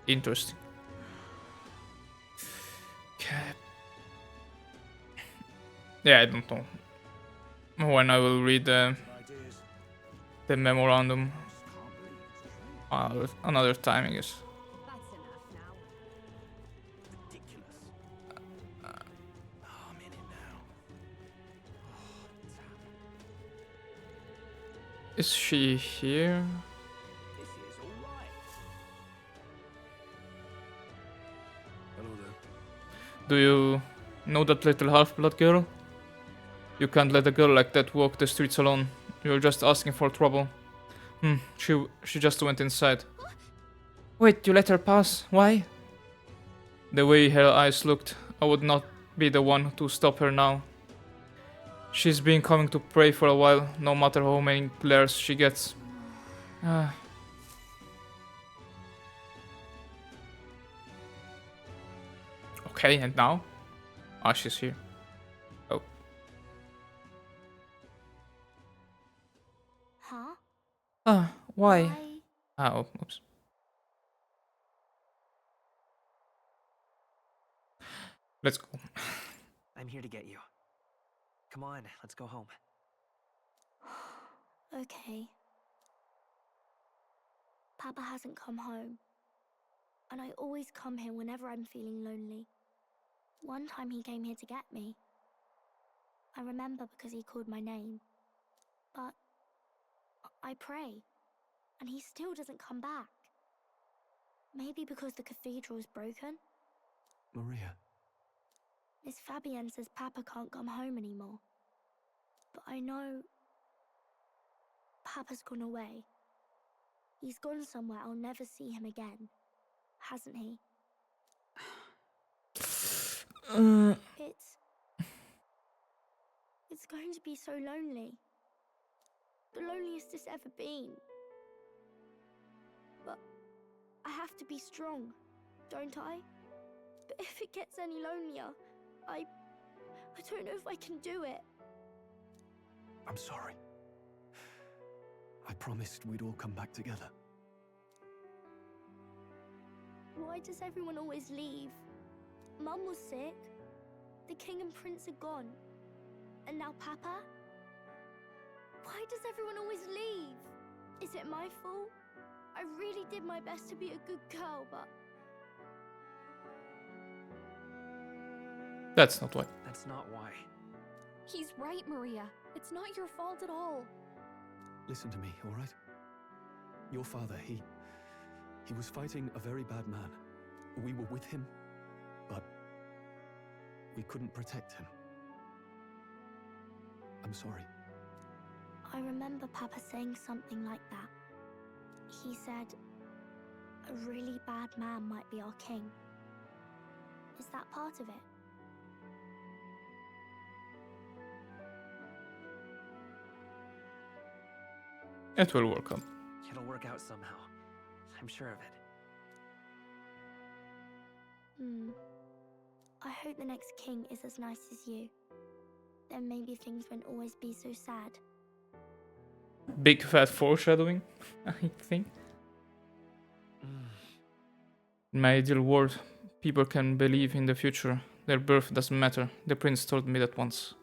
Interesting. Okay. Yeah, I don't know when I will read the memorandum. Another time, I guess. Is she here? Hello there. Do you know that little half-blood girl? You can't let a girl like that walk the streets alone. You're just asking for trouble. She just went inside. Wait, you let her pass? Why? The way her eyes looked, I would not be the one to stop her now. She's been coming to pray for a while, no matter how many glares she gets. Okay, and now? Ah, she's here. Oh. Huh? Ah, why? Ah, oh, oops. Let's go. I'm here to get you. Come on, let's go home. Okay. Papa hasn't come home. And I always come here whenever I'm feeling lonely. One time he came here to get me. I remember because he called my name. But I pray, and he still doesn't come back. Maybe because the cathedral's broken? Maria. Miss Fabienne says Papa can't come home anymore. But I know Papa's gone away. He's gone somewhere I'll never see him again. Hasn't he? It's going to be so lonely. The loneliest it's ever been. But I have to be strong, don't I? But if it gets any lonelier, I don't know if I can do it. I'm sorry. I promised we'd all come back together. Why does everyone always leave? Mum was sick. The king and prince are gone. And now Papa? Why Why does everyone always leave? Is it my fault? I really did my best to be a good girl, but... That's not why. That's not why. He's right, Maria. It's not your fault at all. Listen to me, all right? Your father, he was fighting a very bad man. We were with him, but we couldn't protect him. I'm sorry. I remember Papa saying something like that. He said, a really bad man might be our king. Is that part of it? It will work out. It'll work out somehow. I'm sure of it. I hope the next king is as nice as you. Then maybe things won't always be so sad. Big fat foreshadowing, I think. In my ideal world, people can believe in the future. Their birth doesn't matter. The prince told me that once.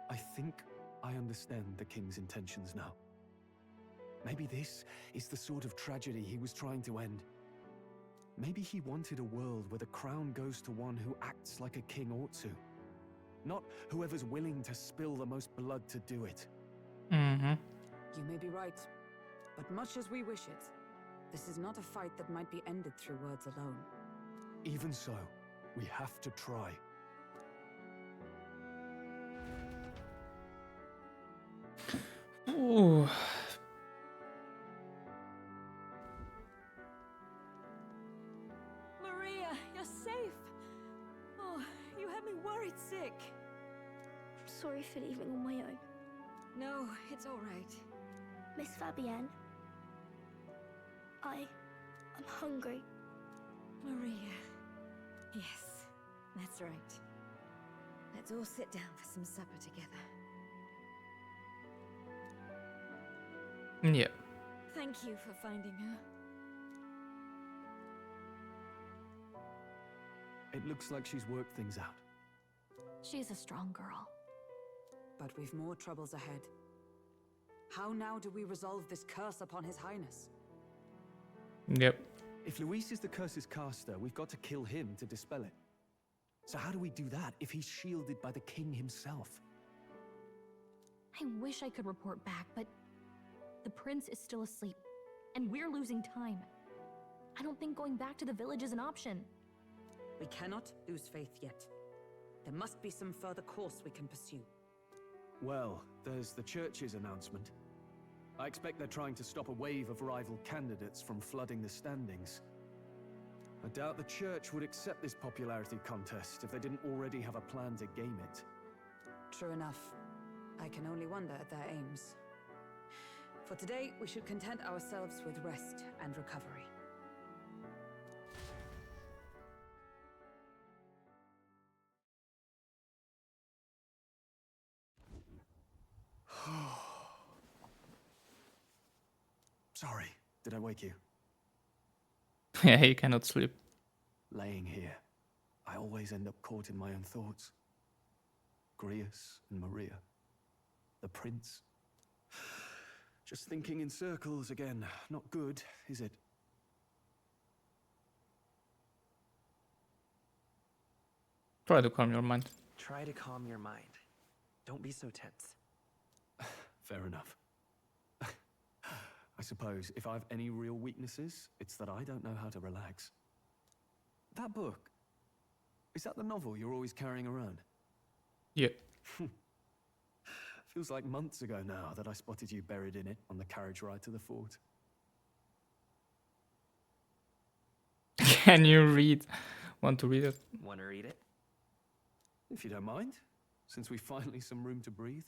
I think I understand the king's intentions now. Maybe this is the sort of tragedy he was trying to end. Maybe he wanted a world where the crown goes to one who acts like a king ought to. Not whoever's willing to spill the most blood to do it. You may be right, but much as we wish it, this is not a fight that might be ended through words alone. Even so, we have to try. Ooh. Maria, you're safe. Oh, you had me worried sick. I'm sorry for leaving on my own. No, it's all right. Miss Fabienne, I'm hungry. Maria. Yes, that's right. Let's all sit down for some supper together. Yeah. Thank you for finding her. It looks like she's worked things out. She's a strong girl. But we've more troubles ahead. How now do we resolve this curse upon His Highness? Yep. If Luis is the curse's caster, we've got to kill him to dispel it. So how do we do that if he's shielded by the king himself? I wish I could report back, but the prince is still asleep, and we're losing time. I don't think going back to the village is an option. We cannot lose faith yet. There must be some further course we can pursue. Well, there's the church's announcement. I expect they're trying to stop a wave of rival candidates from flooding the standings. I doubt the church would accept this popularity contest if they didn't already have a plan to game it. True enough. I can only wonder at their aims. For today, we should content ourselves with rest and recovery. Sorry, did I wake you? Yeah, he cannot sleep. Laying here, I always end up caught in my own thoughts. Grius and Maria. The prince. Just thinking in circles again. Not good, is it? Try to calm your mind. Try to calm your mind. Don't be so tense. Fair enough. I suppose if I have any real weaknesses, it's that I don't know how to relax. That book, is that the novel you're always carrying around? Yeah. Feels like months ago now that I spotted you buried in it on the carriage ride to the fort. Can you read? Want to read it? Want to read it? If you don't mind, since we've finally some room to breathe.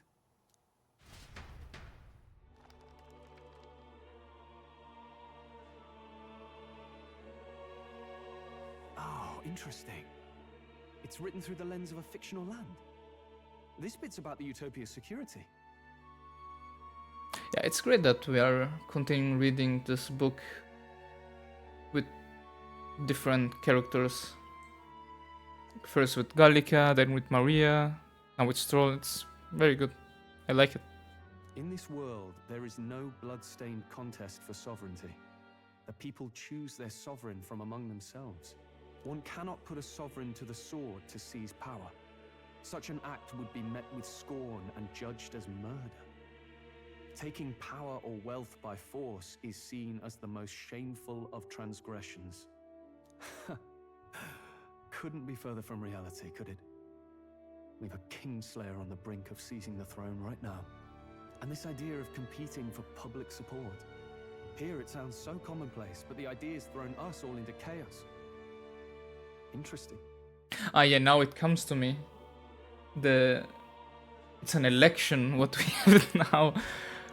Oh, interesting. It's written through the lens of a fictional land. This bit's about the Utopia's security. Yeah, it's great that we are continuing reading this book with different characters. First with Gallica, then with Maria, Now with Stroll, it's very good. I like it. In this world, there is no blood-stained contest for sovereignty. The people choose their sovereign from among themselves. One cannot put a sovereign to the sword to seize power. Such an act would be met with scorn and judged as murder. Taking power or wealth by force is seen as the most shameful of transgressions. Couldn't be further from reality, could it? We've a Kingslayer on the brink of seizing the throne right now. And this idea of competing for public support. Here it sounds so commonplace, but the idea's thrown us all into chaos. Interesting. Ah, yeah, now it comes to me. It's an election, what we have now.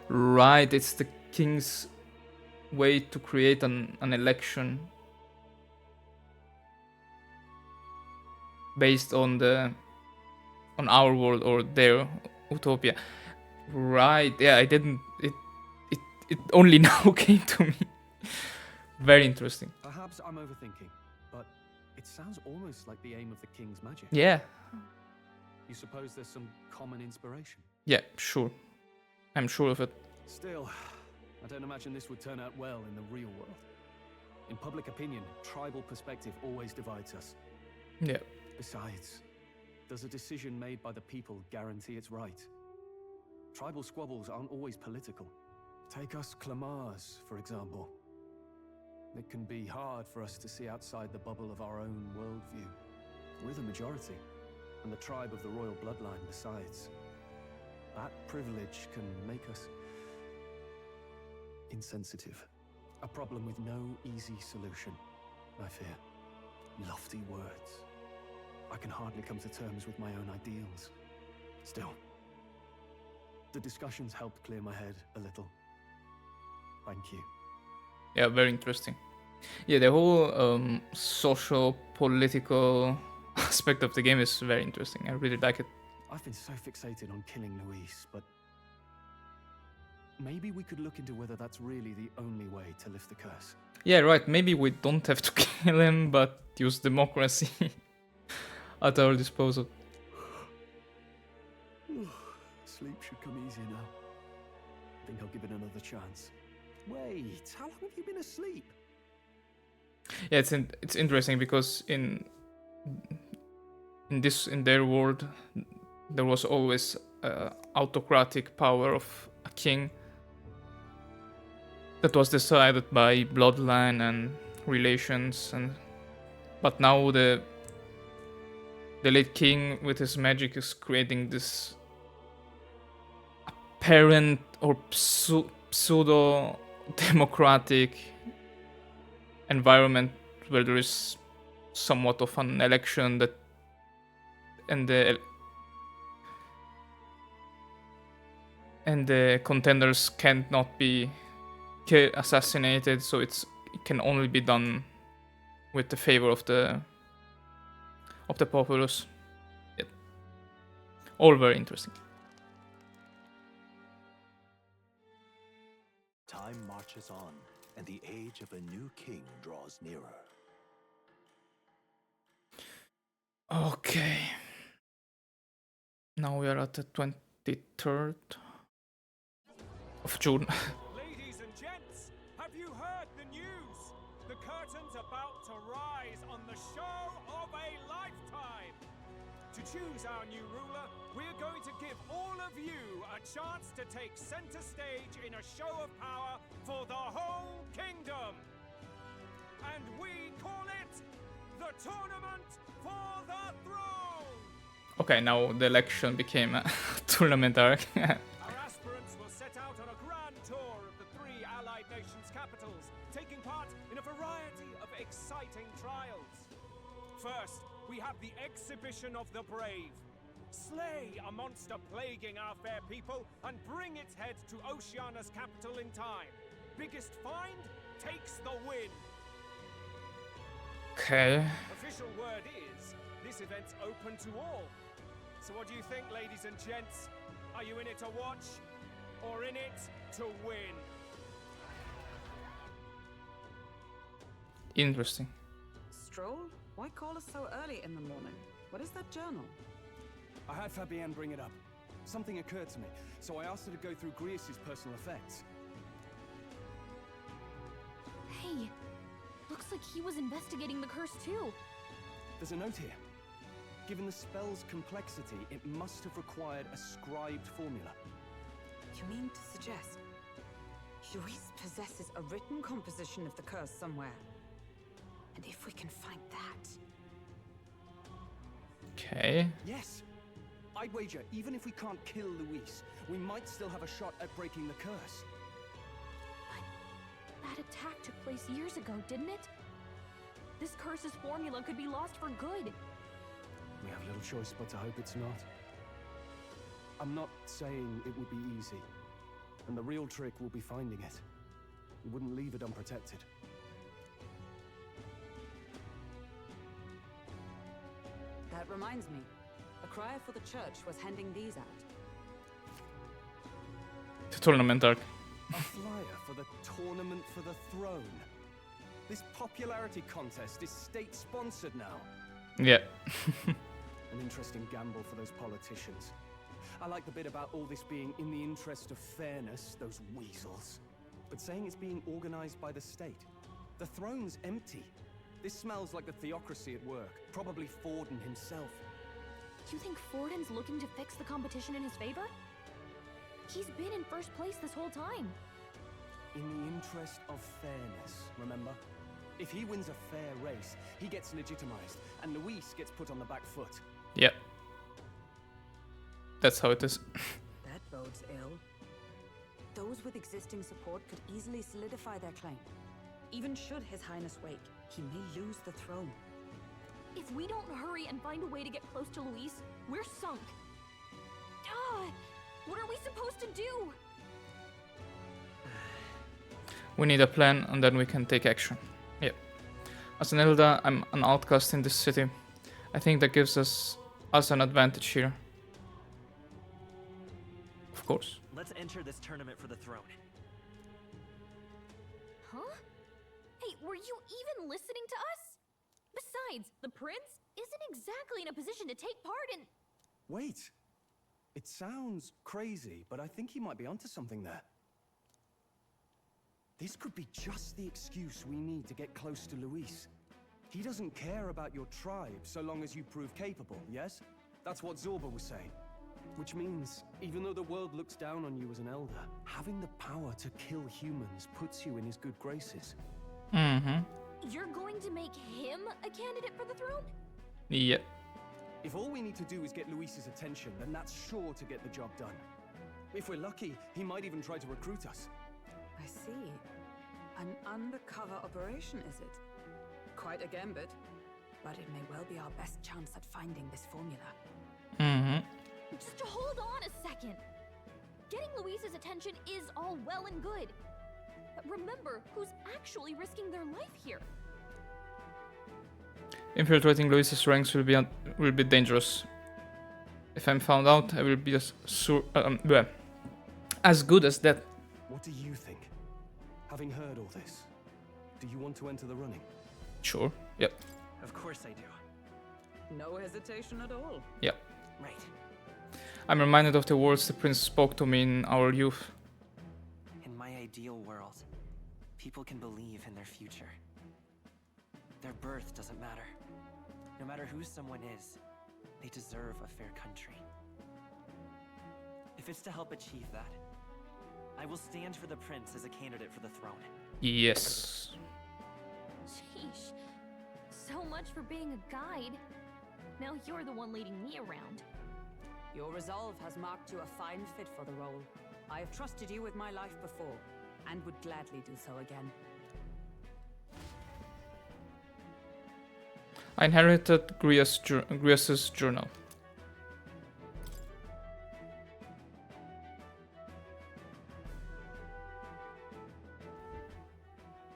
Right, it's the king's way to create an election based on our world or their utopia. Right, yeah, it only now came to me. Very interesting. Perhaps I'm overthinking, but it sounds almost like the aim of the king's magic. Yeah. You suppose there's some common inspiration? Yeah, sure. I'm sure of it. Still, I don't imagine this would turn out well in the real world. In public opinion, tribal perspective always divides us. Yeah. Besides, does a decision made by the people guarantee it's right? Tribal squabbles aren't always political. Take us Clamars, for example. It can be hard for us to see outside the bubble of our own worldview. We're the majority, and the tribe of the royal bloodline besides. That privilege can make us insensitive. A problem with no easy solution, I fear. Lofty words. I can hardly come to terms with my own ideals. Still, the discussions helped clear my head a little. Thank you. Yeah, very interesting. Yeah, the whole social, political aspect of the game is very interesting. I really like it. I've been so fixated on killing Luis, but maybe we could look into whether that's really the only way to lift the curse. Yeah, right. Maybe we don't have to kill him, but use democracy at our disposal. Sleep should come easier now. I think I'll give it another chance. Wait, how long have you been asleep? Yeah, it's interesting because in their world there was always autocratic power of a king that was decided by bloodline and relations, but now the late king with his magic is creating this apparent or pseudo democratic environment where there is somewhat of an election that and the contenders cannot be assassinated, so it can only be done with the favor of the populace. Yep. All very interesting. Time marches on, and the age of a new king draws nearer. Okay. Now we are at the 23rd of June. Ladies and gents, have you heard the news? The curtain's about to rise on the show of a lifetime. To choose our new ruler, we're going to give all of you a chance to take center stage in a show of power for the whole kingdom. And we call it the Tournament for the Throne. Okay, now the election became a tournament arc. Our aspirants will set out on a grand tour of the 3 allied nations' capitals, taking part in a variety of exciting trials. First, we have the Exhibition of the Brave. Slay a monster plaguing our fair people and bring its head to Oceania's capital in time. Biggest find takes the win. Okay. Official word is, this event's open to all. So what do you think, ladies and gents? Are you in it to watch, or in it to win? Interesting. Stroll? Why call us so early in the morning? What is that journal? I had Fabienne bring it up. Something occurred to me, so I asked her to go through Grius' personal effects. Hey, looks like he was investigating the curse too. There's a note here. Given the spell's complexity, it must have required a scribed formula. You mean to suggest Luis possesses a written composition of the curse somewhere? And if we can find that... Okay. Yes! I'd wager, even if we can't kill Luis, we might still have a shot at breaking the curse. That attack took place years ago, didn't it? This curse's formula could be lost for good. We have little choice but to hope it's not. I'm not saying it would be easy. And the real trick will be finding it. We wouldn't leave it unprotected. That reminds me. A crier for the church was handing these out. The tournament arc. A flyer for the Tournament for the Throne. This popularity contest is state-sponsored now. Yeah. An interesting gamble for those politicians. I like the bit about all this being in the interest of fairness, those weasels. But saying it's being organized by the state. The throne's empty. This smells like the theocracy at work. Probably Forden himself. You think Forden's looking to fix the competition in his favor? He's been in first place this whole time. In the interest of fairness, remember? If he wins a fair race, he gets legitimized, and Luis gets put on the back foot. Yeah. That's how it is. That bodes ill. Those with existing support could easily solidify their claim. Even should His Highness wake, he may lose the throne. If we don't hurry and find a way to get close to Luis, we're sunk. What are we supposed to do? We need a plan and then we can take action. Yeah. As an Elder, I'm an outcast in this city. I think that gives us an advantage here. Of course. Let's enter this tournament for the throne. Huh? Hey, were you even listening to us? Besides, the prince isn't exactly in a position to take part in... Wait. It sounds crazy, but I think he might be onto something there. This could be just the excuse we need to get close to Luis. He doesn't care about your tribe so long as you prove capable, yes? That's what Zorba was saying. Which means, even though the world looks down on you as an elder, having the power to kill humans puts you in his good graces. Mm-hmm. You're going to make him a candidate for the throne? Yeah. If all we need to do is get Luis's attention, then that's sure to get the job done. If we're lucky, he might even try to recruit us. I see. An undercover operation, is it? Quite a gambit. But it may well be our best chance at finding this formula. Mm-hmm. Just hold on a second. Getting Luis's attention is all well and good. But remember who's actually risking their life here. Infiltrating Luis's ranks will be dangerous. If I'm found out, I will be as good as that. What do you think? Having heard all this, do you want to enter the running? Sure. Yep. Of course I do. No hesitation at all. Yep. Right. I'm reminded of the words the prince spoke to me in our youth. In my ideal world, people can believe in their future. Their birth doesn't matter. No matter who someone is, they deserve a fair country. If it's to help achieve that, I will stand for the prince as a candidate for the throne. Yes. Sheesh. So much for being a guide. Now you're the one leading me around. Your resolve has marked you a fine fit for the role. I have trusted you with my life before, and would gladly do so again. I inherited Grius's journal.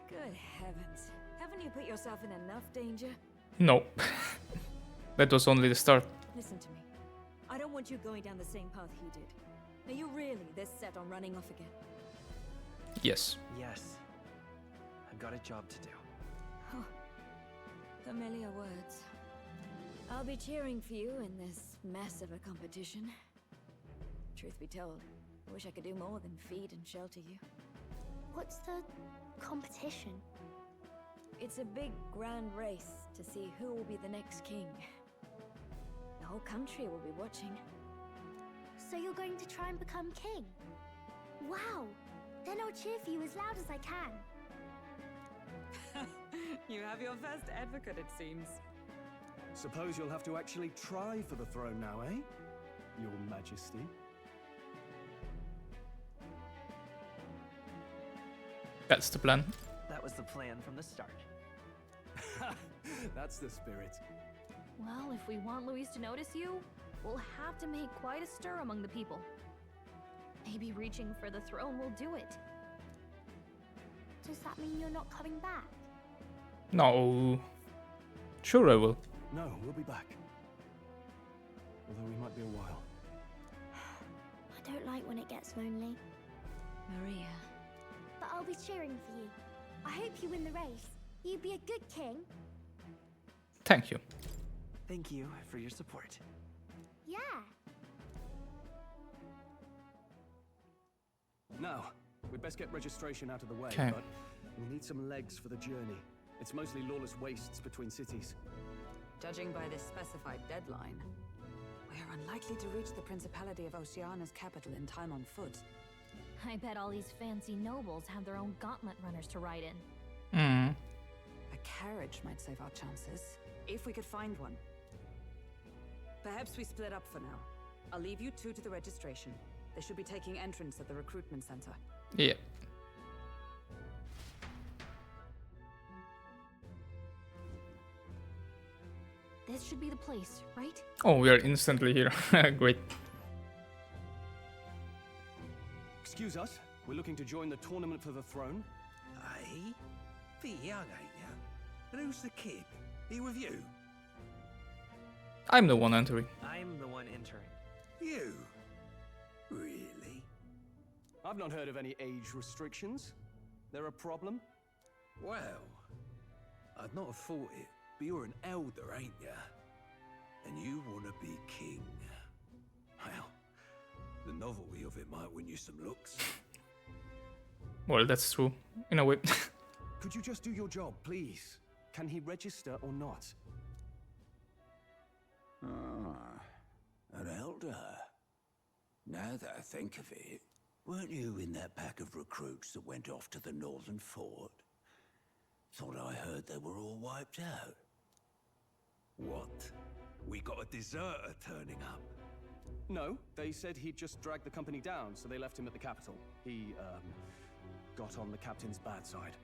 Good heavens. Haven't you put yourself in enough danger? No. That was only the start. Listen to me. I don't want you going down the same path he did. Are you really this set on running off again? Yes. Yes. I've got a job to do. Huh. Familiar words. I'll be cheering for you in this mess of a competition. Truth be told, I wish I could do more than feed and shelter you. What's the competition? It's a big, grand race to see who will be the next king. The whole country will be watching. So you're going to try and become king? Wow! Then I'll cheer for you as loud as I can. You have your first advocate, it seems. Suppose you'll have to actually try for the throne now, eh? Your Majesty. That's the plan. That was the plan from the start. That's the spirit. Well, if we want Luis to notice you, we'll have to make quite a stir among the people. Maybe reaching for the throne will do it. Does that mean you're not coming back? No. Sure I will. No, we'll be back. Although we might be a while. I don't like when it gets lonely. Maria. But I'll be cheering for you. I hope you win the race. You'd be a good king. Thank you. Thank you for your support. Yeah. Now, we'd best get registration out of the way, Okay. but we'll need some legs for the journey. It's mostly lawless wastes between cities. Judging by this specified deadline, we're unlikely to reach the Principality of Oceana's capital in time on foot. I bet all these fancy nobles have their own gauntlet runners to ride in. Hmm. A carriage might save our chances, if we could find one. Perhaps we split up for now. I'll leave you two to the registration. They should be taking entrance at the recruitment center. Yeah. This should be the place, right? Oh, we are instantly here. Great. Excuse us, we're looking to join the tournament for the throne. Aye? Bit young, ain't ya? And who's the kid? He with you? I'm the one entering. I'm the one entering. You? Really? I've not heard of any age restrictions. There a problem? Well, I'd not have thought it, but you're an elder, ain't ya? And you want to be king. Well, the novelty of it might win you some looks. Well, that's true. In a way. Could you just do your job, please? Can he register or not? Ah, an elder. Now that I think of it, weren't you in that pack of recruits that went off to the northern fort? Thought I heard they were all wiped out. What? We got a deserter turning up? No, they said he'd just dragged the company down, so they left him at the capital. He, got on the captain's bad side.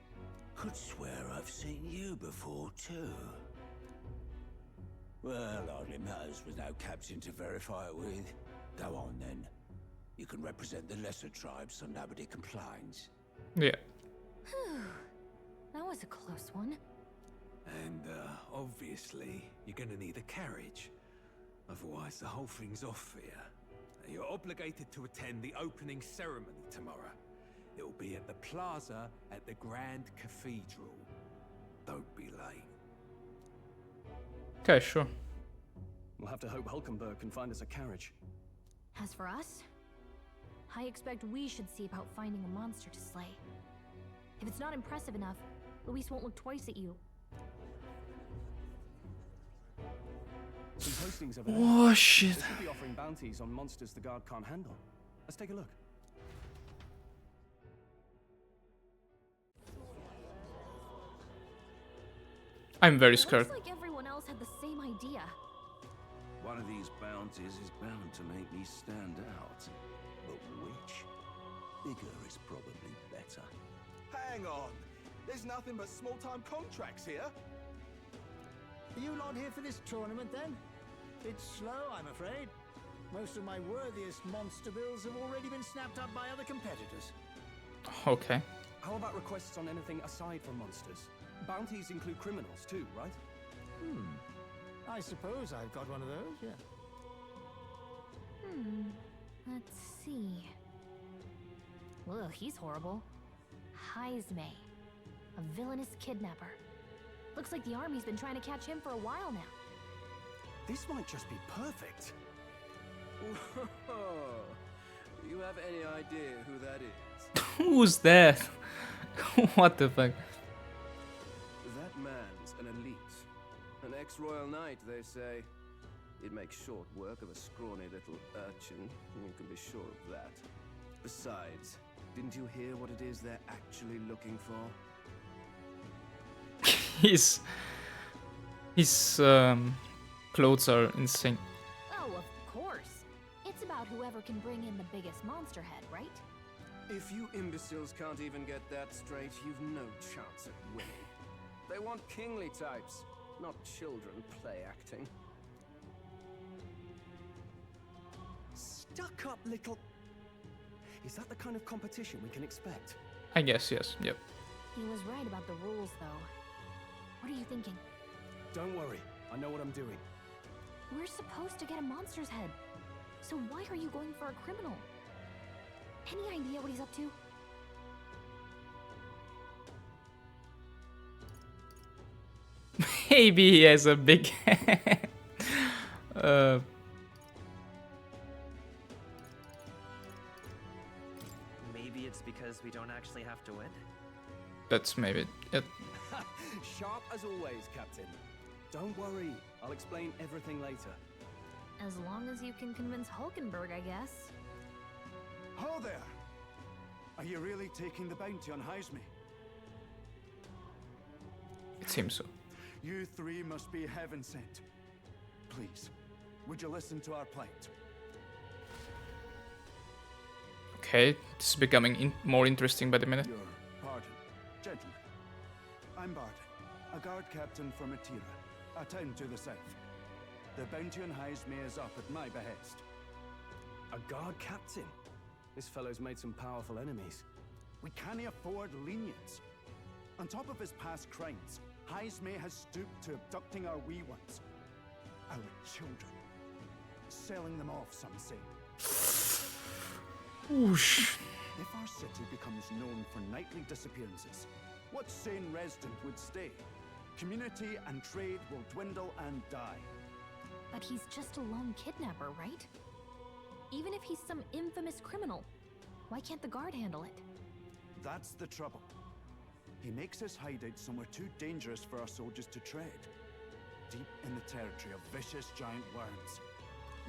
Could swear I've seen you before, too. Well, hardly matters with no captain to verify it with. Go on, then. You can represent the lesser tribes so nobody complains. Yeah. Whew. That was a close one. And, obviously, you're gonna need a carriage. Otherwise, the whole thing's off for you. You're obligated to attend the opening ceremony tomorrow. It'll be at the plaza at the Grand Cathedral. Don't be late. Okay, sure. We'll have to hope Hulkenberg can find us a carriage. As for us, I expect we should see about finding a monster to slay. If it's not impressive enough, Luis won't look twice at you. Some postings over there. Oh, shit. They could be offering bounties on monsters the guard can't handle. Let's take a look. I'm very scared. Looks like everyone else had the same idea. One of these bounties is bound to make me stand out. But which? Bigger is probably better. Hang on! There's nothing but small-time contracts here. Are you lot here for this tournament, then? Bit slow, I'm afraid. Most of my worthiest monster bills have already been snapped up by other competitors. Okay. How about requests on anything aside from monsters? Bounties include criminals too, right? I suppose I've got one of those, yeah. Let's see. Ugh, he's horrible. Heisme. A villainous kidnapper. Looks like the army's been trying to catch him for a while now. This might just be perfect. Do you have any idea who that is? Who's that? What the fuck? That man's an elite. An ex-royal knight, they say. It makes short work of a scrawny little urchin. You can be sure of that. Besides, didn't you hear what it is they're actually looking for? His clothes are insane. Oh, of course. It's about whoever can bring in the biggest monster head, right? If you imbeciles can't even get that straight, you've no chance at winning. They want kingly types, not children play acting. Stuck up little... Is that the kind of competition we can expect? I guess, yes, yep. He was right about the rules, though. What are you thinking? Don't worry, I know what I'm doing. We're supposed to get a monster's head. So why are you going for a criminal? Any idea what he's up to? Maybe he has a big Maybe it's because we don't actually have to win? That's maybe it. Sharp as always, Captain. Don't worry, I'll explain everything later. As long as you can convince Hulkenberg, I guess. Ho there! Are you really taking the bounty on Heisme? It seems so. You three must be heaven sent. Please, would you listen to our plight? Okay, this is becoming more interesting by the minute. Your pardon, gentlemen. I'm Barton, a guard captain for Meteor, a town to the south. The bounty on Heisme is up at my behest. A guard captain? This fellow's made some powerful enemies. We can't afford lenience. On top of his past crimes, Heisme has stooped to abducting our wee ones. Our children. Selling them off, some say. Whoosh. If our city becomes known for nightly disappearances, what sane resident would stay? Community and trade will dwindle and die. But he's just a lone kidnapper, right? Even if he's some infamous criminal, why can't the guard handle it? That's the trouble. He makes his hideout somewhere too dangerous for our soldiers to tread. Deep in the territory of vicious giant worms.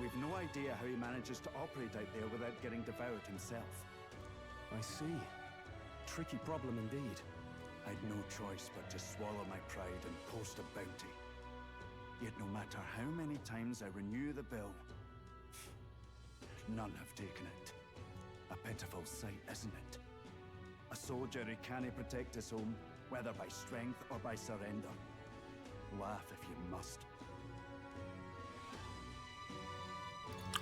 We've no idea how he manages to operate out there without getting devoured himself. I see. Tricky problem indeed. I'd no choice but to swallow my pride and post a bounty. Yet no matter how many times I renew the bill, none have taken it. A pitiful sight, isn't it? A soldier who can't protect his home, whether by strength or by surrender. Laugh if you must.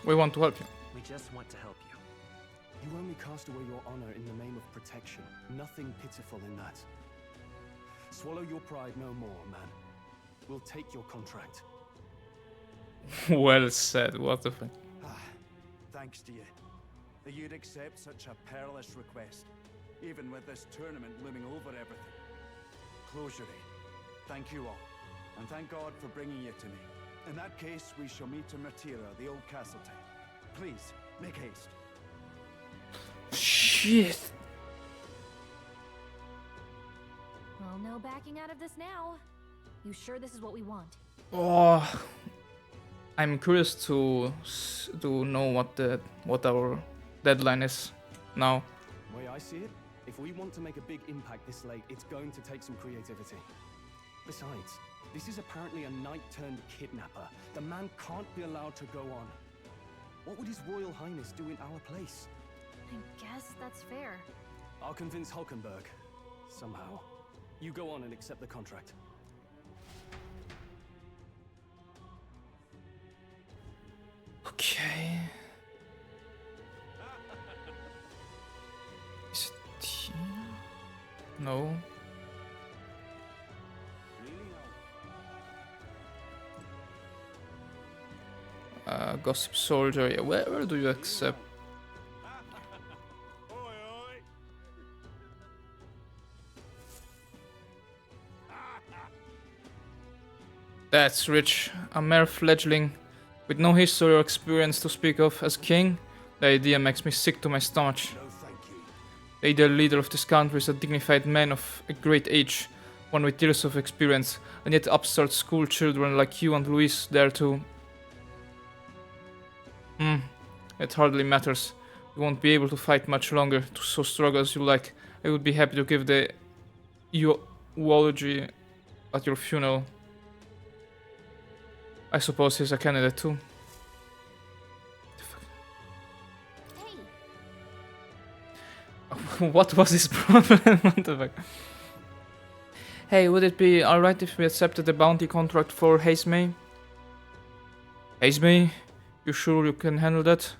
We want to help you. We just want to help you. You only cast away your honor in the name of protection. Nothing pitiful in that. Swallow your pride no more, man. We'll take your contract. Well said, what the fuck. Thanks to you. That you'd accept such a perilous request, even with this tournament looming over everything. Closure, thank you all, and thank God for bringing you to me. In that case, we shall meet in Meteor, the old castle town. Please, make haste. Shit. Well, no backing out of this now. You sure this is what we want? Oh, I'm curious to know what our deadline is now. The way I see it, if we want to make a big impact this late, it's going to take some creativity. Besides, this is apparently a knight-turned-kidnapper. The man can't be allowed to go on. What would His Royal Highness do in our place? I guess that's fair. I'll convince Hulkenberg. Somehow. You go on and accept the contract. Okay. Is it Tina? No. Gossip Soldier, yeah, where do you accept? That's rich. A mere fledgling with no history or experience to speak of as king. The idea makes me sick to my stomach. The ideal leader of this country is a dignified man of a great age, one with years of experience, and yet upstart school children like you and Luis there too. It hardly matters. You won't be able to fight much longer, so struggle as you like. I would be happy to give the eulogy at your funeral. I suppose he's a candidate too. What was his problem? What the fuck? Hey, would it be alright if we accepted the bounty contract for Hazemay? Hazemay? You sure you can handle that?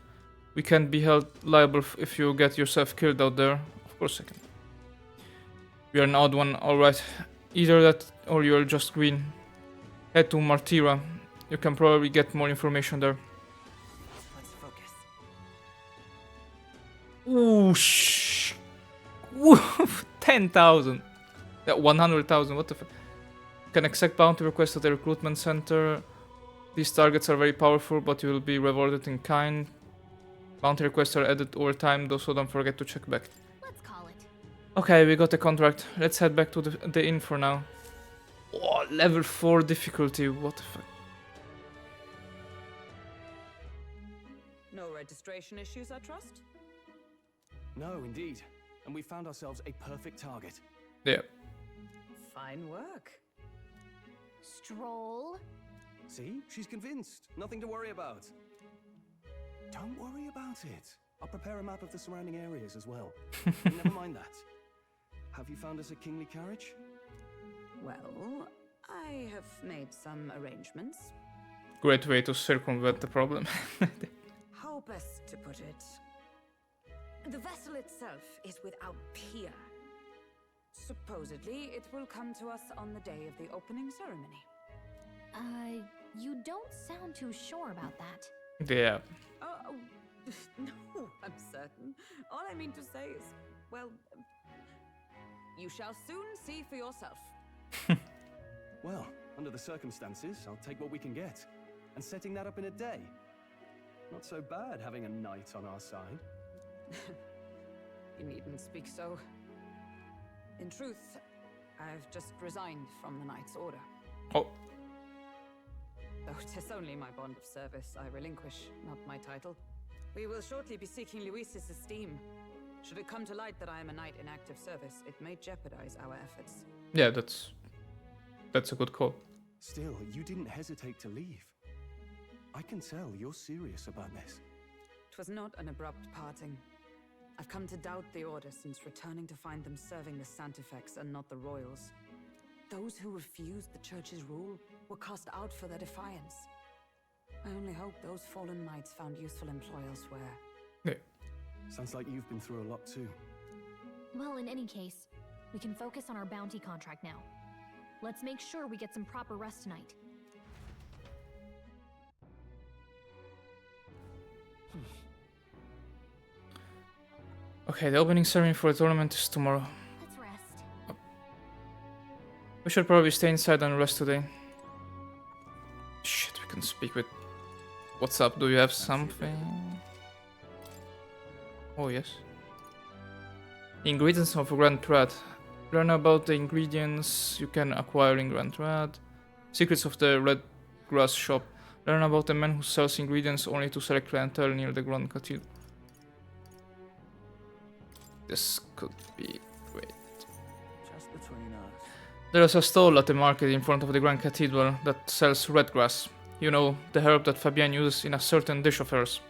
We can't be held liable if you get yourself killed out there. Of course I can. We are an odd one, alright. Either that or you're just green. Head to Martira. You can probably get more information there. Let's focus. Ooh, shh. Ooh, 10,000. Yeah, 100,000. What the fuck? Can accept bounty requests at the recruitment center. These targets are very powerful, but you will be rewarded in kind. Bounty requests are added over time, though, so don't forget to check back. Let's call it. Okay, we got the contract. Let's head back to the inn for now. Oh, level 4 difficulty. What the fuck? No registration issues, I trust? No, indeed. And we found ourselves a perfect target. Yeah. Fine work. Stroll. See? She's convinced. Nothing to worry about. Don't worry about it. I'll prepare a map of the surrounding areas as well. Never mind that. Have you found us a kingly carriage? Well, I have made some arrangements. Great way to circumvent the problem. How best to put it? The vessel itself is without peer. Supposedly, it will come to us on the day of the opening ceremony. You don't sound too sure about that. Yeah. Oh, no, I'm certain. All I mean to say is, well, you shall soon see for yourself. Well, under the circumstances, I'll take what we can get. And setting that up in a day. Not so bad having a knight on our side. You needn't speak so. In truth, I've just resigned from the Knight's Order. Oh. Though it is only my bond of service I relinquish, not my title. We will shortly be seeking Luis's esteem. Should it come to light that I am a knight in active service, it may jeopardize our efforts. Yeah, that's a good call. Still, you didn't hesitate to leave. I can tell you're serious about this. It was not an abrupt parting. I've come to doubt the Order since returning to find them serving the Santifex and not the Royals. Those who refused the Church's rule were cast out for their defiance. I only hope those fallen knights found useful employ elsewhere. Yeah. Sounds like you've been through a lot too. Well, in any case, we can focus on our bounty contract now. Let's make sure we get some proper rest tonight. Okay, the opening ceremony for the tournament is tomorrow. Let's rest. We should probably stay inside and rest today. Shit, we can speak with... What's up? Do you have something? Oh, yes. Ingredients of Grand Trad. Learn about the ingredients you can acquire in Grand Trad. Secrets of the Red Grass Shop. Learn about the man who sells ingredients only to select clientele near the Grand Cathedral. This could be great. Just between us. There is a stall at the market in front of the Grand Cathedral that sells red grass. You know, the herb that Fabienne uses in a certain dish of hers.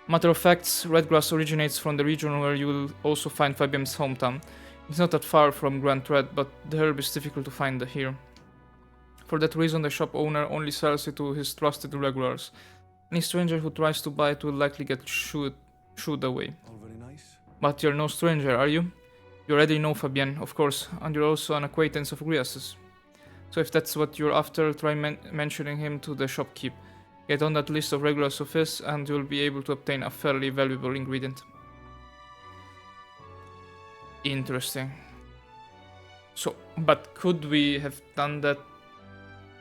Matter of fact, red grass originates from the region where you will also find Fabienne's hometown. It's not that far from Grand Trad, but the herb is difficult to find here. For that reason, the shop owner only sells it to his trusted regulars. Any stranger who tries to buy it will likely get shooed away. All very nice. But you're no stranger, are you? You already know Fabienne, of course, and you're also an acquaintance of Grias's. So if that's what you're after, try mentioning him to the shopkeep. Get on that list of regulars of his, and you'll be able to obtain a fairly valuable ingredient. Interesting. So, but could we have done that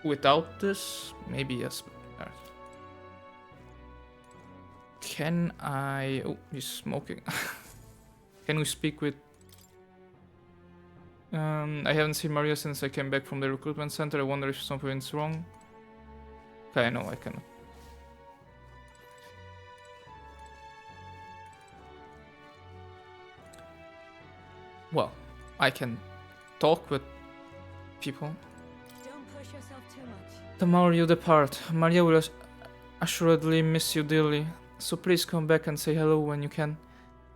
without this, maybe yes. Can I... Oh, he's smoking. Can we speak with... I haven't seen Maria since I came back from the recruitment center. I wonder if something's wrong. Okay, no, I cannot. Well, I can talk with people. Don't push yourself too much. Tomorrow you depart. Maria will assuredly miss you dearly, so please come back and say hello when you can,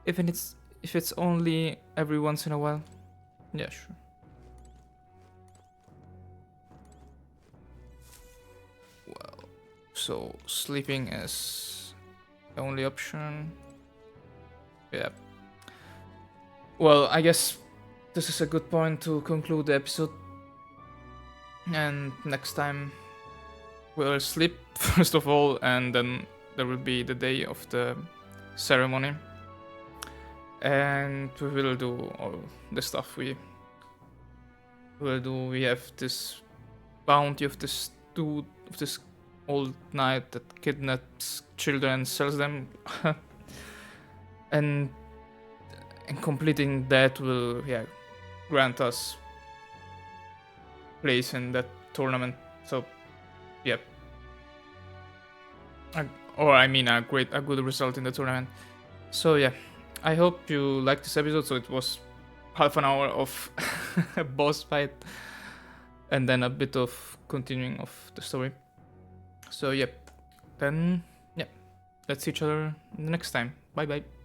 even if it's only every once in a while. Yeah, sure. Well, so sleeping is the only option. Yeah. Well, I guess this is a good point to conclude the episode. And next time we'll sleep, first of all, and then there will be the day of the ceremony. And we will do all the stuff we will do. We have this bounty of this dude, of this old knight that kidnaps children and sells them. And completing that will, yeah, grant us place in that tournament. So, yeah. Or I mean a good result in the tournament. So yeah, I hope you liked this episode. So it was half an hour of a boss fight and then a bit of continuing of the story. So yep, then yeah, let's see each other the next time. Bye bye.